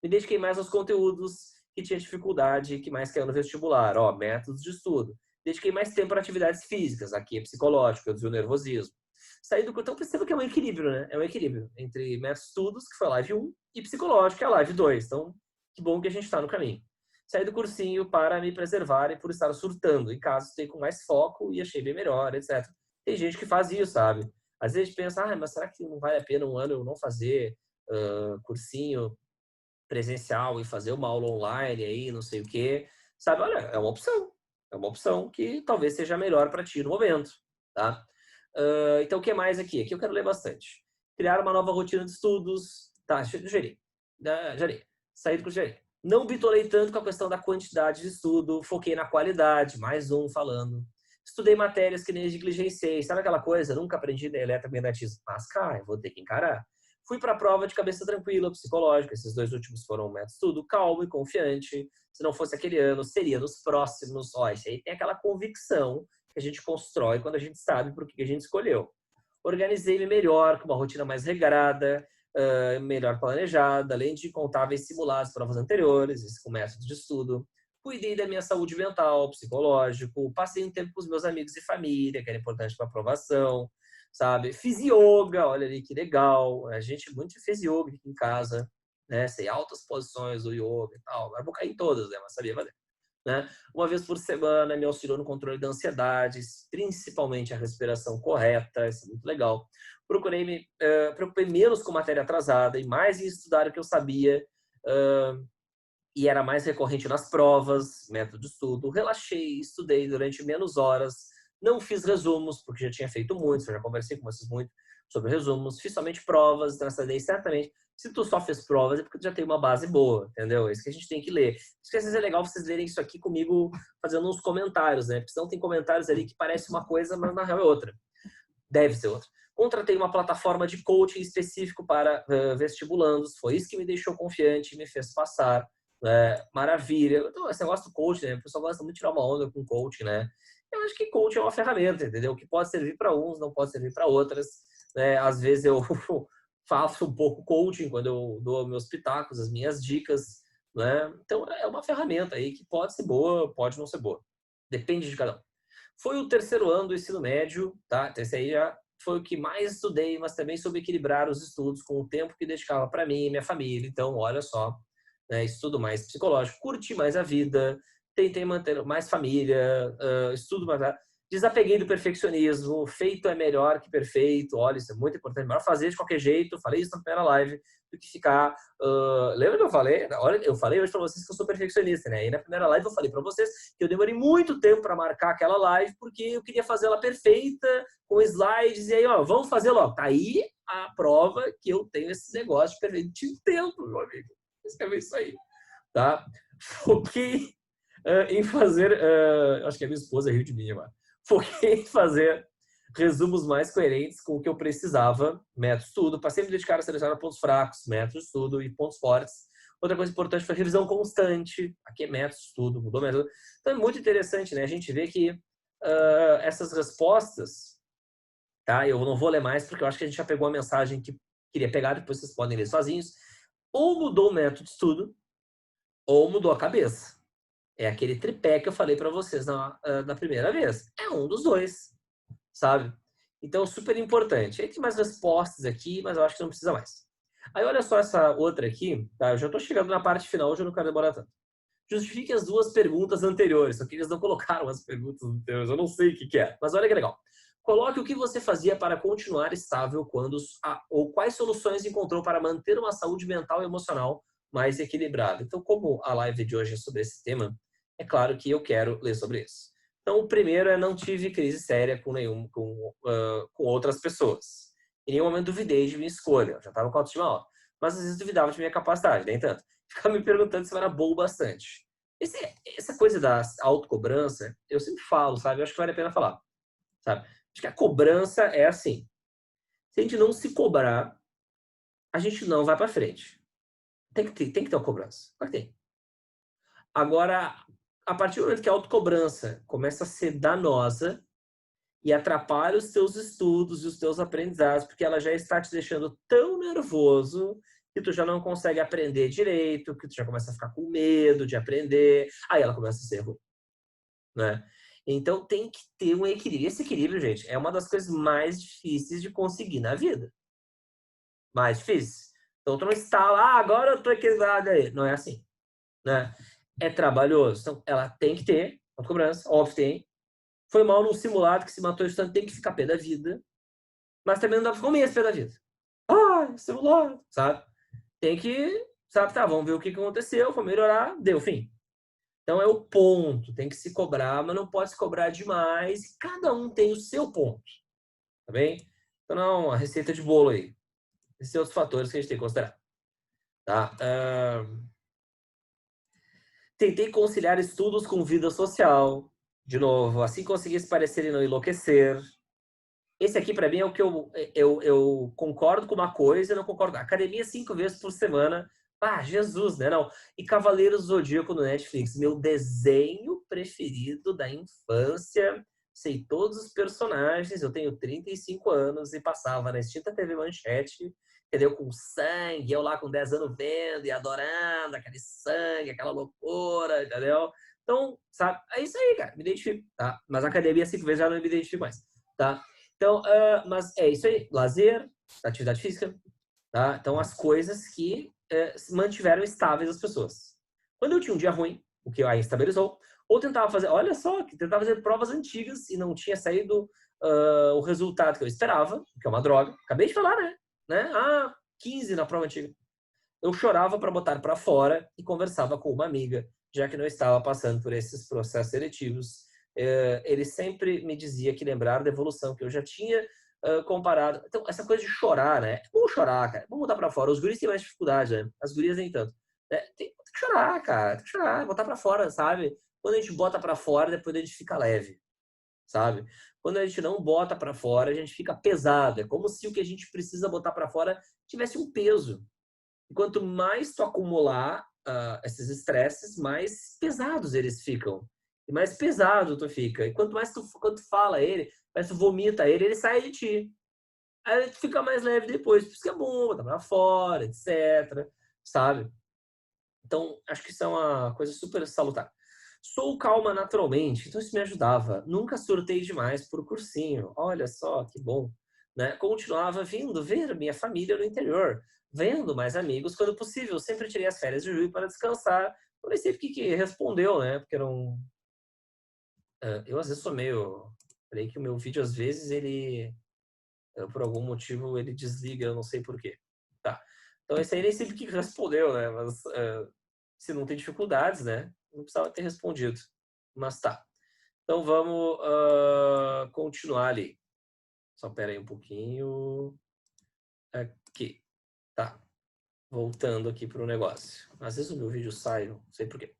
Me dediquei mais aos conteúdos que tinha dificuldade e que mais caiu no vestibular. Ó, métodos de estudo. Dediquei mais tempo para atividades físicas. Aqui é psicológico, eu o nervosismo. Saí do... Então perceba que é um equilíbrio, né? É um equilíbrio entre métodos de estudos, que foi a live 1, e psicológico, que é a live 2. Então, que bom que a gente está no caminho. Saí do cursinho para me preservar e por estar surtando. Em casa, estudei com mais foco e achei bem melhor, etc. Tem gente que faz isso, sabe? Às vezes pensa, mas será que não vale a pena um ano eu não fazer cursinho presencial e fazer uma aula online aí, não sei o quê? Sabe, olha, é uma opção. É uma opção que talvez seja melhor para ti no momento, tá? Então, o que mais aqui? Aqui eu quero ler bastante. Criar uma nova rotina de estudos. Tá, gerei. Gerei. Saí do curso, gerei. Não bitolei tanto com a questão da quantidade de estudo, foquei na qualidade, mais um falando. Estudei matérias que nem negligenciei. Sabe aquela coisa? Nunca aprendi eletromagnetismo. Mas, cara, eu vou ter que encarar. Fui para a prova de cabeça tranquila, psicológica. Esses dois últimos foram um método de estudo calmo e confiante. Se não fosse aquele ano, seria nos próximos. Ó, isso aí tem aquela convicção que a gente constrói quando a gente sabe por que a gente escolheu. Organizei-me melhor, com uma rotina mais regrada, melhor planejada, além de contáveis simular as provas anteriores, isso com método de estudo. Cuidei da minha saúde mental, psicológico, passei um tempo com os meus amigos e família, que era importante para aprovação, sabe? Fiz yoga, olha ali que legal. A gente muito fez yoga aqui em casa, né? Sei altas posições do yoga e tal. Agora vou cair em todas, né? Mas sabia fazer. Né? Uma vez por semana me auxiliou no controle da ansiedade, principalmente a respiração correta, isso é muito legal. Preocupei menos com matéria atrasada e mais em estudar o que eu sabia, e era mais recorrente nas provas, método de estudo. Relaxei, estudei durante menos horas, não fiz resumos, porque já tinha feito muitos, eu já conversei com vocês muito sobre resumos, fiz somente provas, então essa daí certamente, se tu só fez provas é porque tu já tem uma base boa, entendeu? É isso que a gente tem que ler. Isso que às vezes é legal vocês lerem isso aqui comigo, fazendo uns comentários, né? Porque senão tem comentários ali que parece uma coisa, mas na real é outra. Deve ser outra. Contratei uma plataforma de coaching específico para vestibulandos, foi isso que me deixou confiante e me fez passar. Maravilha. Então, esse negócio do coaching, né? O pessoal gosta muito de tirar uma onda com coaching, né? Eu acho que coaching é uma ferramenta, entendeu? Que pode servir para uns, não pode servir para outras. Né? Às vezes eu faço um pouco coaching quando eu dou meus pitacos, as minhas dicas, né? Então, é uma ferramenta aí que pode ser boa, pode não ser boa. Depende de cada um. Foi o terceiro ano do ensino médio, tá? Esse aí já foi o que mais estudei, mas também soube equilibrar os estudos com o tempo que dedicava para mim e minha família. Então, olha só, né? Estudo mais psicológico, curti mais a vida, tentei manter mais família, estudo mais... Desapeguei do perfeccionismo, feito é melhor que perfeito, olha, isso é muito importante, melhor fazer de qualquer jeito, falei isso na primeira live, do que ficar... lembra que eu falei? Olha, eu falei hoje para vocês que eu sou perfeccionista, né? E na primeira live eu falei para vocês que eu demorei muito tempo para marcar aquela live, porque eu queria fazer ela perfeita, com slides, e aí, ó, vamos fazer logo. Tá aí a prova que eu tenho esse negócio de perfeito. Te entendo, meu amigo. Escrever isso aí, tá? Foquei em fazer... acho que a minha esposa riu de mim agora. Foquei em fazer resumos mais coerentes com o que eu precisava, método de estudo, passei a me dedicar a selecionar pontos fracos, método de estudo e pontos fortes. Outra coisa importante foi a revisão constante, aqui é método de estudo, mudou método. Então é muito interessante, né? A gente vê que essas respostas, tá? Eu não vou ler mais porque eu acho que a gente já pegou a mensagem que queria pegar, depois vocês podem ler sozinhos. Ou mudou o método de estudo, ou mudou a cabeça. É aquele tripé que eu falei para vocês na primeira vez. É um dos dois, sabe? Então, super importante. Aí tem mais respostas aqui, mas eu acho que não precisa mais. Aí, olha só essa outra aqui, tá? Eu já estou chegando na parte final, hoje eu não quero demorar tanto. Justifique as duas perguntas anteriores, só que eles não colocaram as perguntas anteriores, eu não sei o que é. Mas olha que legal. Coloque o que você fazia para continuar estável ou quais soluções encontrou para manter uma saúde mental e emocional mais equilibrada. Então, como a live de hoje é sobre esse tema, é claro que eu quero ler sobre isso. Então, o primeiro é não tive crise séria com outras pessoas. Em nenhum momento duvidei de minha escolha. Eu já estava com a autoestima alta. Mas às vezes duvidava de minha capacidade, nem tanto. Ficava me perguntando se eu era bom bastante. Essa coisa da autocobrança, eu sempre falo, sabe? Eu acho que vale a pena falar, sabe? Acho que a cobrança é assim. Se a gente não se cobrar, a gente não vai para frente. Tem que ter uma cobrança. Claro que tem. Agora, a partir do momento que a autocobrança começa a ser danosa e atrapalha os teus estudos e os teus aprendizados, porque ela já está te deixando tão nervoso que tu já não consegue aprender direito, que tu já começa a ficar com medo de aprender, aí ela começa a ser ruim, né? Então tem que ter um equilíbrio. Esse equilíbrio, gente, é uma das coisas mais difíceis de conseguir na vida. Mais difícil. Então tu não está lá, agora eu tô equilibrado aí. Não é assim, né? É trabalhoso. Então ela tem que ter autocobrança, óbvio tem. Foi mal num simulado que se matou estudante, tem que ficar pé da vida. Mas também não dá pra ficar um mês pé da vida. Ah, simulado, sabe? Tem que, sabe, tá, vamos ver o que aconteceu, vamos melhorar, deu fim. Então é o ponto, tem que se cobrar, mas não pode se cobrar demais. Cada um tem o seu ponto, tá bem? Então não, a receita de bolo aí. Esses são outros fatores que a gente tem que considerar. Tá? Tentei conciliar estudos com vida social. De novo, assim consegui se parecer e não enlouquecer. Esse aqui, para mim, é o que eu concordo com uma coisa e não concordo. Academia 5 vezes por semana. Ah, Jesus, né? Não. E Cavaleiros do Zodíaco no Netflix. Meu desenho preferido da infância. Sei todos os personagens. Eu tenho 35 anos e passava na extinta TV Manchete, entendeu? Com sangue. Eu lá com 10 anos vendo e adorando aquele sangue, aquela loucura, entendeu? Então, sabe? É isso aí, cara. Me identifico, tá? Mas Academia 5 vezes já não me identifico mais, tá? Então, mas é isso aí, lazer, atividade física, tá? Então, as coisas que mantiveram estáveis as pessoas. Quando eu tinha um dia ruim, o que aí estabilizou, ou tentava fazer, olha só, que tentava fazer provas antigas e não tinha saído o resultado que eu esperava, que é uma droga. Acabei de falar, né? 15 na prova antiga. Eu chorava para botar para fora e conversava com uma amiga, já que não estava passando por esses processos seletivos. Ele sempre me dizia que lembrar da evolução que eu já tinha comparado. Então, essa coisa de chorar, né? É bom chorar, cara. Vamos botar para fora. Os guris têm mais dificuldade, né? As gurias nem tanto. Tem que chorar, cara. Tem que chorar, botar para fora, sabe? Quando a gente bota para fora, depois a gente fica leve, sabe? Quando a gente não bota para fora, a gente fica pesado. É como se o que a gente precisa botar para fora tivesse um peso. E quanto mais tu acumular esses estresses, mais pesados eles ficam. E mais pesado tu fica. E quanto mais quando tu fala ele, mais tu vomita ele sai de ti. Aí tu fica mais leve depois. Por isso que é bom, botar pra fora, etc. Sabe? Então, acho que isso é uma coisa super salutar. Sou calma naturalmente, então isso me ajudava. Nunca surtei demais por cursinho. Olha só, que bom. Né? Continuava vindo ver minha família no interior, vendo mais amigos quando possível. Sempre tirei as férias de julho para descansar. Eu nem sei o que respondeu, né? Porque era um... Eu às vezes sou meio... Falei que o meu vídeo, às vezes, ele... Por algum motivo, ele desliga, eu não sei por quê. Tá. Então, esse aí nem sei o que respondeu, né? Mas se não tem dificuldades, né? Não precisava ter respondido. Mas tá. Então, vamos continuar ali. Só pera aí um pouquinho. Aqui. Tá. Voltando aqui para o negócio. Às vezes o meu vídeo sai, não sei por quê.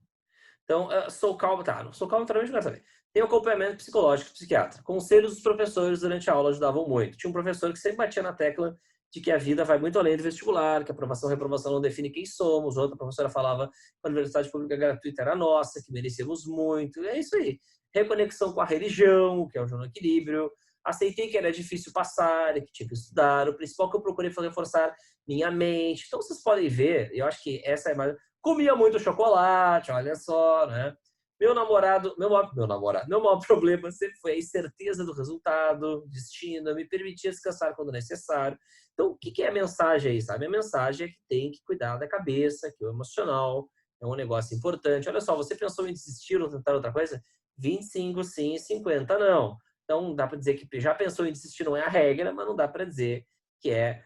Então, sou calmo, tá? Não sou calmo, também não quero saber. Tem acompanhamento psicológico, psiquiatra. Conselhos dos professores durante a aula ajudavam muito. Tinha um professor que sempre batia na tecla de que a vida vai muito além do vestibular, que a aprovação e reprovação não define quem somos. Outra professora falava que a universidade pública gratuita era nossa, que merecemos muito. É isso aí. Reconexão com a religião, que é o Jogo do Equilíbrio. Aceitei que era difícil passar e que tinha que estudar. O principal que eu procurei foi reforçar minha mente. Então, vocês podem ver, eu acho que essa é mais... Comia muito chocolate, olha só, né? Meu maior problema sempre foi a incerteza do resultado, destino, me permitir descansar quando necessário. Então, o que é a mensagem aí, sabe? A mensagem é que tem que cuidar da cabeça, que o emocional é um negócio importante. Olha só, você pensou em desistir ou tentar outra coisa? 25 sim, 50 não. Então, dá para dizer que já pensou em desistir não é a regra, mas não dá para dizer que é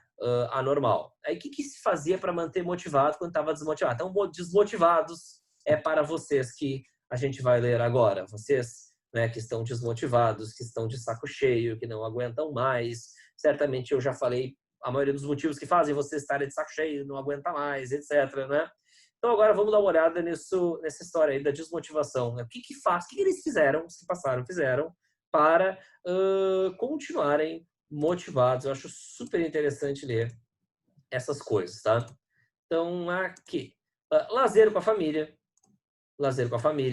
anormal. Aí, o que se fazia para manter motivado quando estava desmotivado? Então, desmotivados é para vocês que a gente vai ler agora. Vocês, né, que estão desmotivados, que estão de saco cheio, que não aguentam mais. Certamente eu já falei a maioria dos motivos que fazem vocês estarem de saco cheio, não aguenta mais, etc, né? Então agora vamos dar uma olhada nessa história aí da desmotivação. Né? O que faz? O que eles fizeram, os que passaram, fizeram para continuarem motivados? Eu acho super interessante ler essas coisas, tá? Então aqui, lazer com a família,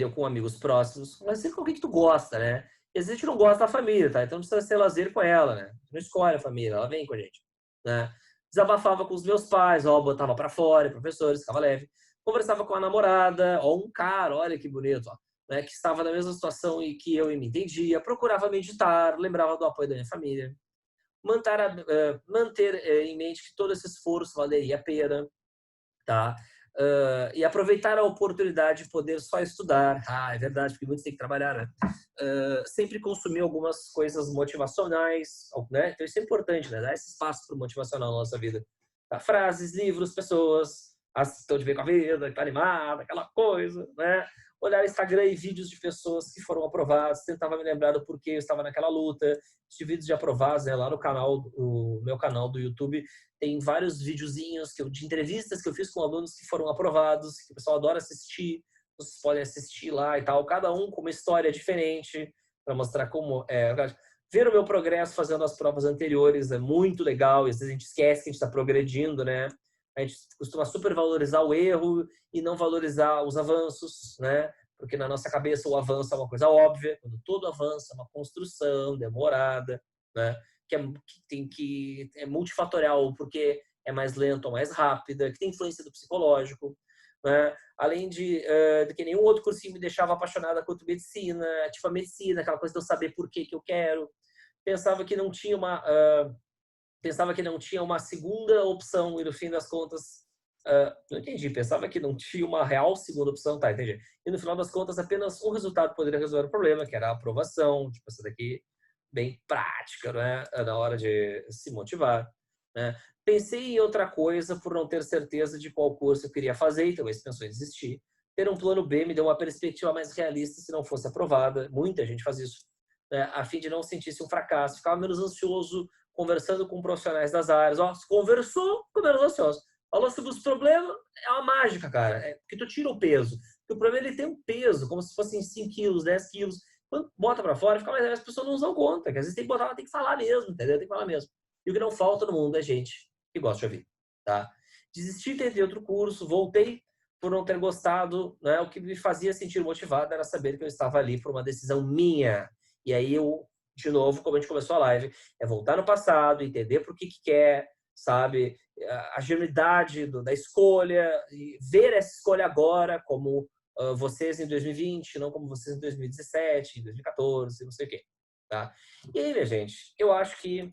ou com amigos próximos, lazer com alguém que tu gosta, né? E às vezes a gente não gosta da família, tá? Então não precisa ser lazer com ela, né? Não escolhe a família, ela vem com a gente, né? Desabafava com os meus pais, ó, botava pra fora, professores, ficava leve. Conversava com a namorada, ó, um cara, olha que bonito, ó, né? Que estava na mesma situação e que eu me entendia. Procurava meditar, lembrava do apoio da minha família. Manter em mente que todo esse esforço valeria a pena, tá? E aproveitar a oportunidade de poder só estudar. É verdade, porque muitos têm que trabalhar, né? Sempre consumir algumas coisas motivacionais, né? Então isso é importante, né? Dar esse espaço para o motivacional na nossa vida. Tá? Frases, livros, pessoas, as que estão de bem com a vida, que tá animada, aquela coisa, né? Olhar Instagram e vídeos de pessoas que foram aprovadas, tentava me lembrar do porquê eu estava naquela luta. De vídeos de aprovados, né? Lá no canal, o meu canal do YouTube, tem vários videozinhos de entrevistas que eu fiz com alunos que foram aprovados, que o pessoal adora assistir, vocês podem assistir lá e tal, cada um com uma história diferente, para mostrar como é. Ver o meu progresso fazendo as provas anteriores é muito legal, e às vezes a gente esquece que a gente está progredindo, né? A gente costuma supervalorizar o erro e não valorizar os avanços, né? Porque na nossa cabeça o avanço é uma coisa óbvia, quando todo avanço é uma construção demorada, né? Que é multifatorial, porque é mais lento ou mais rápida, que tem influência do psicológico, né? Além de que nenhum outro cursinho me deixava apaixonada quanto medicina, tipo a medicina, aquela coisa de eu saber por que eu quero. Pensava que não tinha uma segunda opção e no fim das contas não entendi, pensava que não tinha uma real segunda opção, tá, entendi. E no final das contas apenas um resultado poderia resolver o problema, que era a aprovação, tipo essa daqui bem prática, né, na hora de se motivar, né? Pensei em outra coisa por não ter certeza de qual curso eu queria fazer, então esse pensou em desistir. Ter um plano B me deu uma perspectiva mais realista se não fosse aprovada. Muita gente faz isso, né, a fim de não sentir-se um fracasso, ficava menos ansioso conversando com profissionais das áreas. Ó, conversou, ficou menos ansioso. Falou sobre os problemas, é uma mágica, cara. É porque tu tira o peso. Porque o problema ele tem um peso, como se fossem 5 quilos, 10 quilos. Quando bota pra fora, fica mais leve, as pessoas não usam conta. Que às vezes tem que botar, tem que falar mesmo, entendeu? Tem que falar mesmo. E o que não falta no mundo é gente que gosta de ouvir, tá? Desisti, tentei outro curso, voltei por não ter gostado, né? O que me fazia sentir motivado era saber que eu estava ali por uma decisão minha. E aí eu, de novo, como a gente começou a live, é voltar no passado, entender por que quer, sabe? A agilidade da escolha, e ver essa escolha agora como vocês em 2020, não como vocês em 2017, 2014, não sei o quê, tá? E aí, minha gente, eu acho que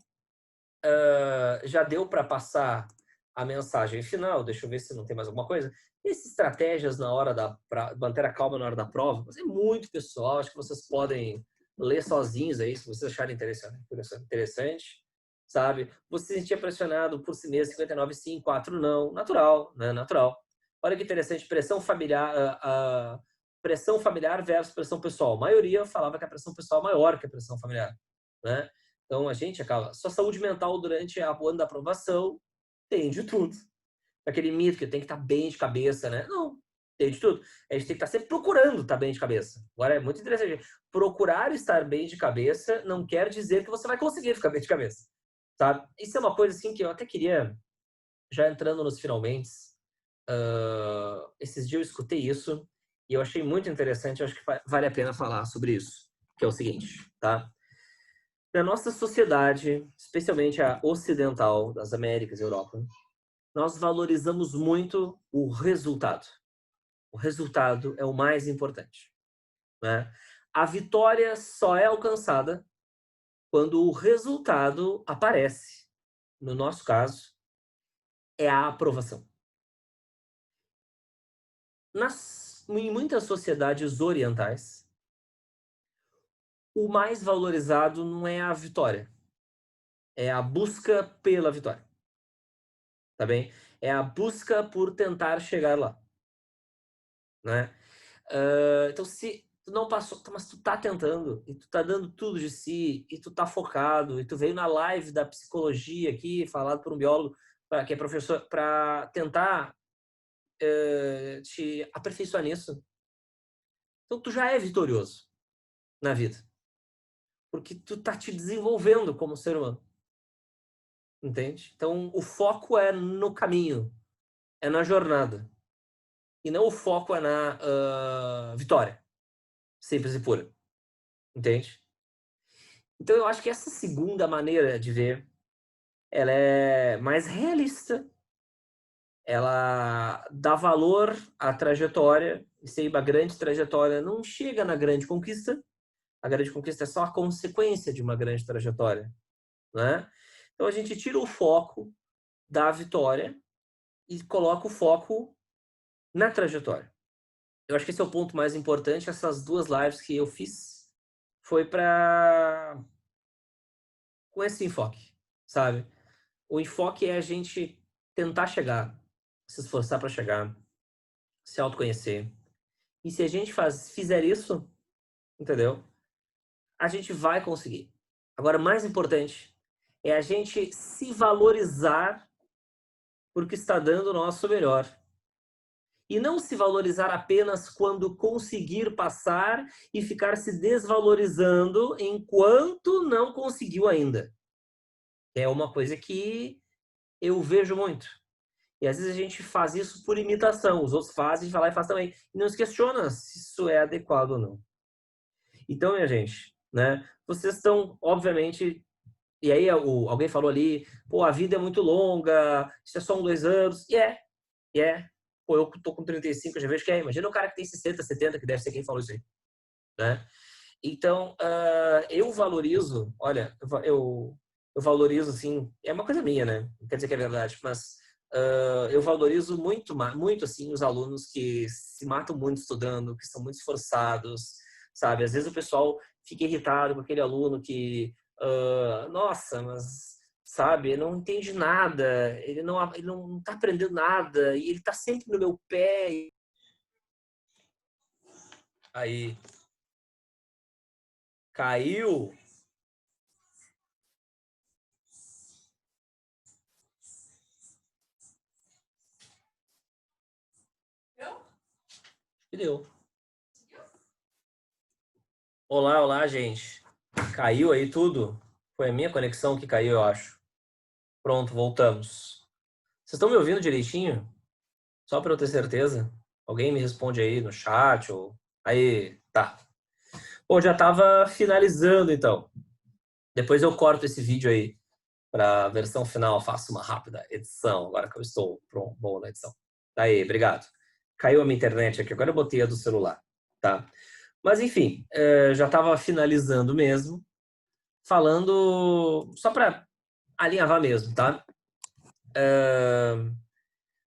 já deu para passar a mensagem final. Deixa eu ver se não tem mais alguma coisa. Essas estratégias na hora para manter a calma na hora da prova, é muito pessoal, acho que vocês podem ler sozinhos aí, se vocês acharem interessante, sabe? Você se sentia pressionado por si mesmo, 59 sim, 4 não, natural, né? Natural. Olha que interessante, pressão familiar versus pressão pessoal. A maioria falava que a pressão pessoal é maior que a pressão familiar, né? Então a gente acaba. Sua saúde mental durante o ano da aprovação tem de tudo. Aquele mito que tem que estar bem de cabeça, né? Não, tem de tudo. A gente tem que estar sempre procurando estar bem de cabeça. Agora é muito interessante. Procurar estar bem de cabeça não quer dizer que você vai conseguir ficar bem de cabeça, sabe? Isso é uma coisa assim que eu até queria, já entrando nos finalmente. Esses dias eu escutei isso e eu achei muito interessante. Eu acho que vale a pena falar sobre isso, que é o seguinte, tá? Na nossa sociedade, especialmente a ocidental, das Américas e Europa, nós valorizamos muito o resultado. O resultado é o mais importante. né? A vitória só é alcançada quando o resultado aparece. No nosso caso, é a aprovação. Em muitas sociedades orientais, o mais valorizado não é a vitória, é a busca pela vitória, tá bem? É a busca por tentar chegar lá, né? Então, se tu não passou, mas tu tá tentando, e tu tá dando tudo de si, e tu tá focado, e tu veio na live da psicologia aqui, falado por um biólogo, que é professor, para tentar te aperfeiçoar nisso, então tu já é vitorioso na vida, porque tu tá te desenvolvendo como ser humano, entende? Então, o foco é no caminho, é na jornada, e não o foco é na vitória, simples e pura, entende? Então, eu acho que essa segunda maneira de ver, ela é mais realista, ela dá valor à trajetória, e se uma grande trajetória não chega na grande conquista, a grande conquista é só a consequência de uma grande trajetória, né? Então a gente tira o foco da vitória e coloca o foco na trajetória. Eu acho que esse é o ponto mais importante. Essas duas lives que eu fiz foi para com esse enfoque, sabe? O enfoque é a gente tentar chegar, se esforçar para chegar, se autoconhecer. E se a gente fizer isso, entendeu? A gente vai conseguir. Agora, mais importante é a gente se valorizar porque está dando o nosso melhor. E não se valorizar apenas quando conseguir passar e ficar se desvalorizando enquanto não conseguiu ainda. É uma coisa que eu vejo muito. E às vezes a gente faz isso por imitação. Os outros fazem, a gente vai lá e faz também. E não se questiona se isso é adequado ou não. Então, minha gente, né? Vocês estão, obviamente. E aí alguém falou ali, pô, a vida é muito longa, isso é só 2 anos. E é. Pô, eu tô com 35, eu já vejo que é. Imagina o cara que tem 60, 70, que deve ser quem falou isso aí, né? Então, eu valorizo, olha, eu valorizo, assim, é uma coisa minha, né? Não quer dizer que é verdade, mas eu valorizo muito, muito, assim, os alunos que se matam muito estudando, que são muito esforçados, sabe? Às vezes o pessoal fica irritado com aquele aluno que, nossa, mas, sabe, não entende nada, ele não tá aprendendo nada, e ele tá sempre no meu pé. Aí, caiu. E deu. Olá, olá, gente. Caiu aí tudo? Foi a minha conexão que caiu, eu acho. Pronto, voltamos. Vocês estão me ouvindo direitinho? Só para eu ter certeza. Alguém me responde aí no chat ou aí, tá. Bom, já estava finalizando então. Depois eu corto esse vídeo aí para a versão final, faço uma rápida edição, agora que eu estou pronto, bom na edição. Aí, obrigado. Caiu a minha internet aqui, agora eu botei a do celular, tá? Mas enfim, já estava finalizando mesmo, falando só para alinhavar mesmo, tá?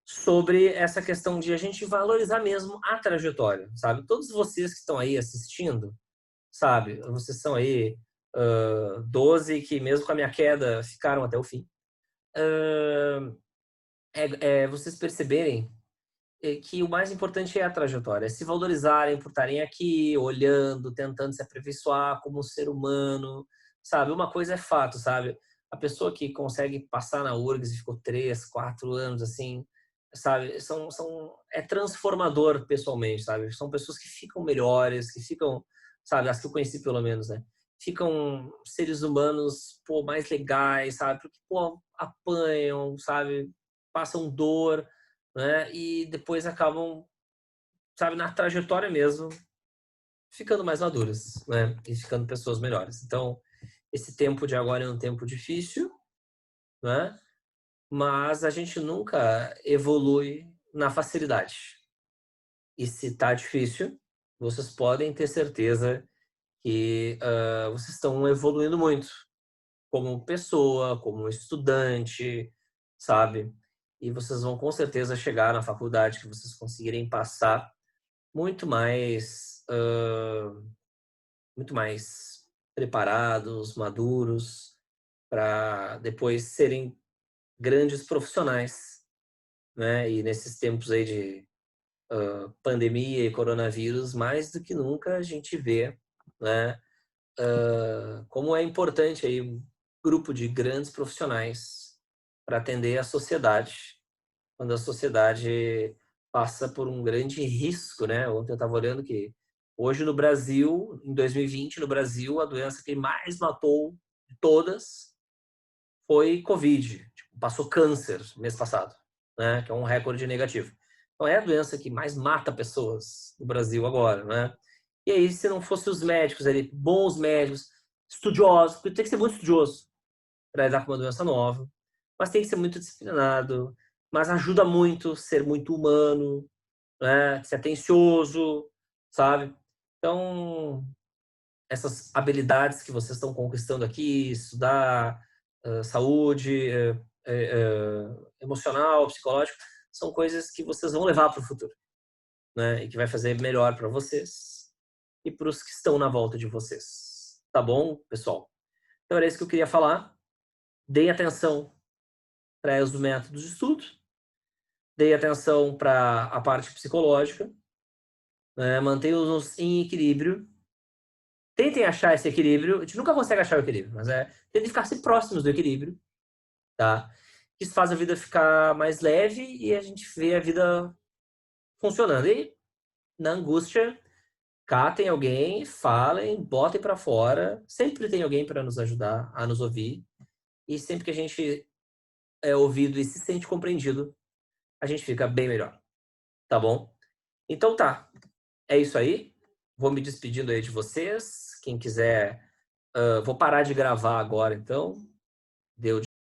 Sobre essa questão de a gente valorizar mesmo a trajetória, sabe? Todos vocês que estão aí assistindo, sabe? Vocês são aí 12 que mesmo com a minha queda ficaram até o fim. Vocês perceberem que o mais importante é a trajetória, é se valorizarem por estarem aqui, olhando, tentando se aperfeiçoar como um ser humano, sabe? Uma coisa é fato, sabe? A pessoa que consegue passar na URGS e ficou 3, 4 anos, assim, sabe? É transformador pessoalmente, sabe? São pessoas que ficam melhores, que ficam, sabe? As que eu conheci pelo menos, né? Ficam seres humanos, pô, mais legais, sabe? Porque, pô, apanham, sabe? Passam dor, né? E depois acabam, sabe, na trajetória mesmo, ficando mais maduras, né? E ficando pessoas melhores. Então, esse tempo de agora é um tempo difícil, né? Mas a gente nunca evolui na facilidade. E se tá difícil, vocês podem ter certeza que vocês estão evoluindo muito como pessoa, como estudante, sabe? E vocês vão com certeza chegar na faculdade que vocês conseguirem passar muito mais preparados, maduros, para depois serem grandes profissionais, né? E nesses tempos aí de pandemia e coronavírus, mais do que nunca a gente vê, né? Como é importante aí um grupo de grandes profissionais para atender a sociedade, quando a sociedade passa por um grande risco, né? Ontem eu estava olhando que hoje no Brasil, em 2020, no Brasil, a doença que mais matou de todas foi Covid. Tipo, passou câncer mês passado, né? Que é um recorde negativo. Então é a doença que mais mata pessoas no Brasil agora, né? E aí, se não fosse os médicos ali, bons médicos, estudiosos, porque tem que ser muito estudioso para lidar com uma doença nova, mas tem que ser muito disciplinado, mas ajuda muito ser muito humano, né? Ser atencioso, sabe? Então, essas habilidades que vocês estão conquistando aqui, estudar, saúde, emocional, psicológico, são coisas que vocês vão levar para o futuro, né? E que vai fazer melhor para vocês e para os que estão na volta de vocês. Tá bom, pessoal? Então era isso que eu queria falar. Deem atenção para os métodos de estudo, deem atenção para a parte psicológica, né? Mantenham-nos em equilíbrio. Tentem achar esse equilíbrio. A gente nunca consegue achar o equilíbrio, mas tentem ficar sempre próximos do equilíbrio, tá? Isso faz a vida ficar mais leve e a gente vê a vida funcionando. E na angústia, catem alguém, falem, botem para fora. Sempre tem alguém para nos ajudar a nos ouvir. E sempre que a gente é ouvido e se sente compreendido, a gente fica bem melhor, tá bom? Então tá, é isso aí. Vou me despedindo aí de vocês. Quem quiser, vou parar de gravar agora, então. Deu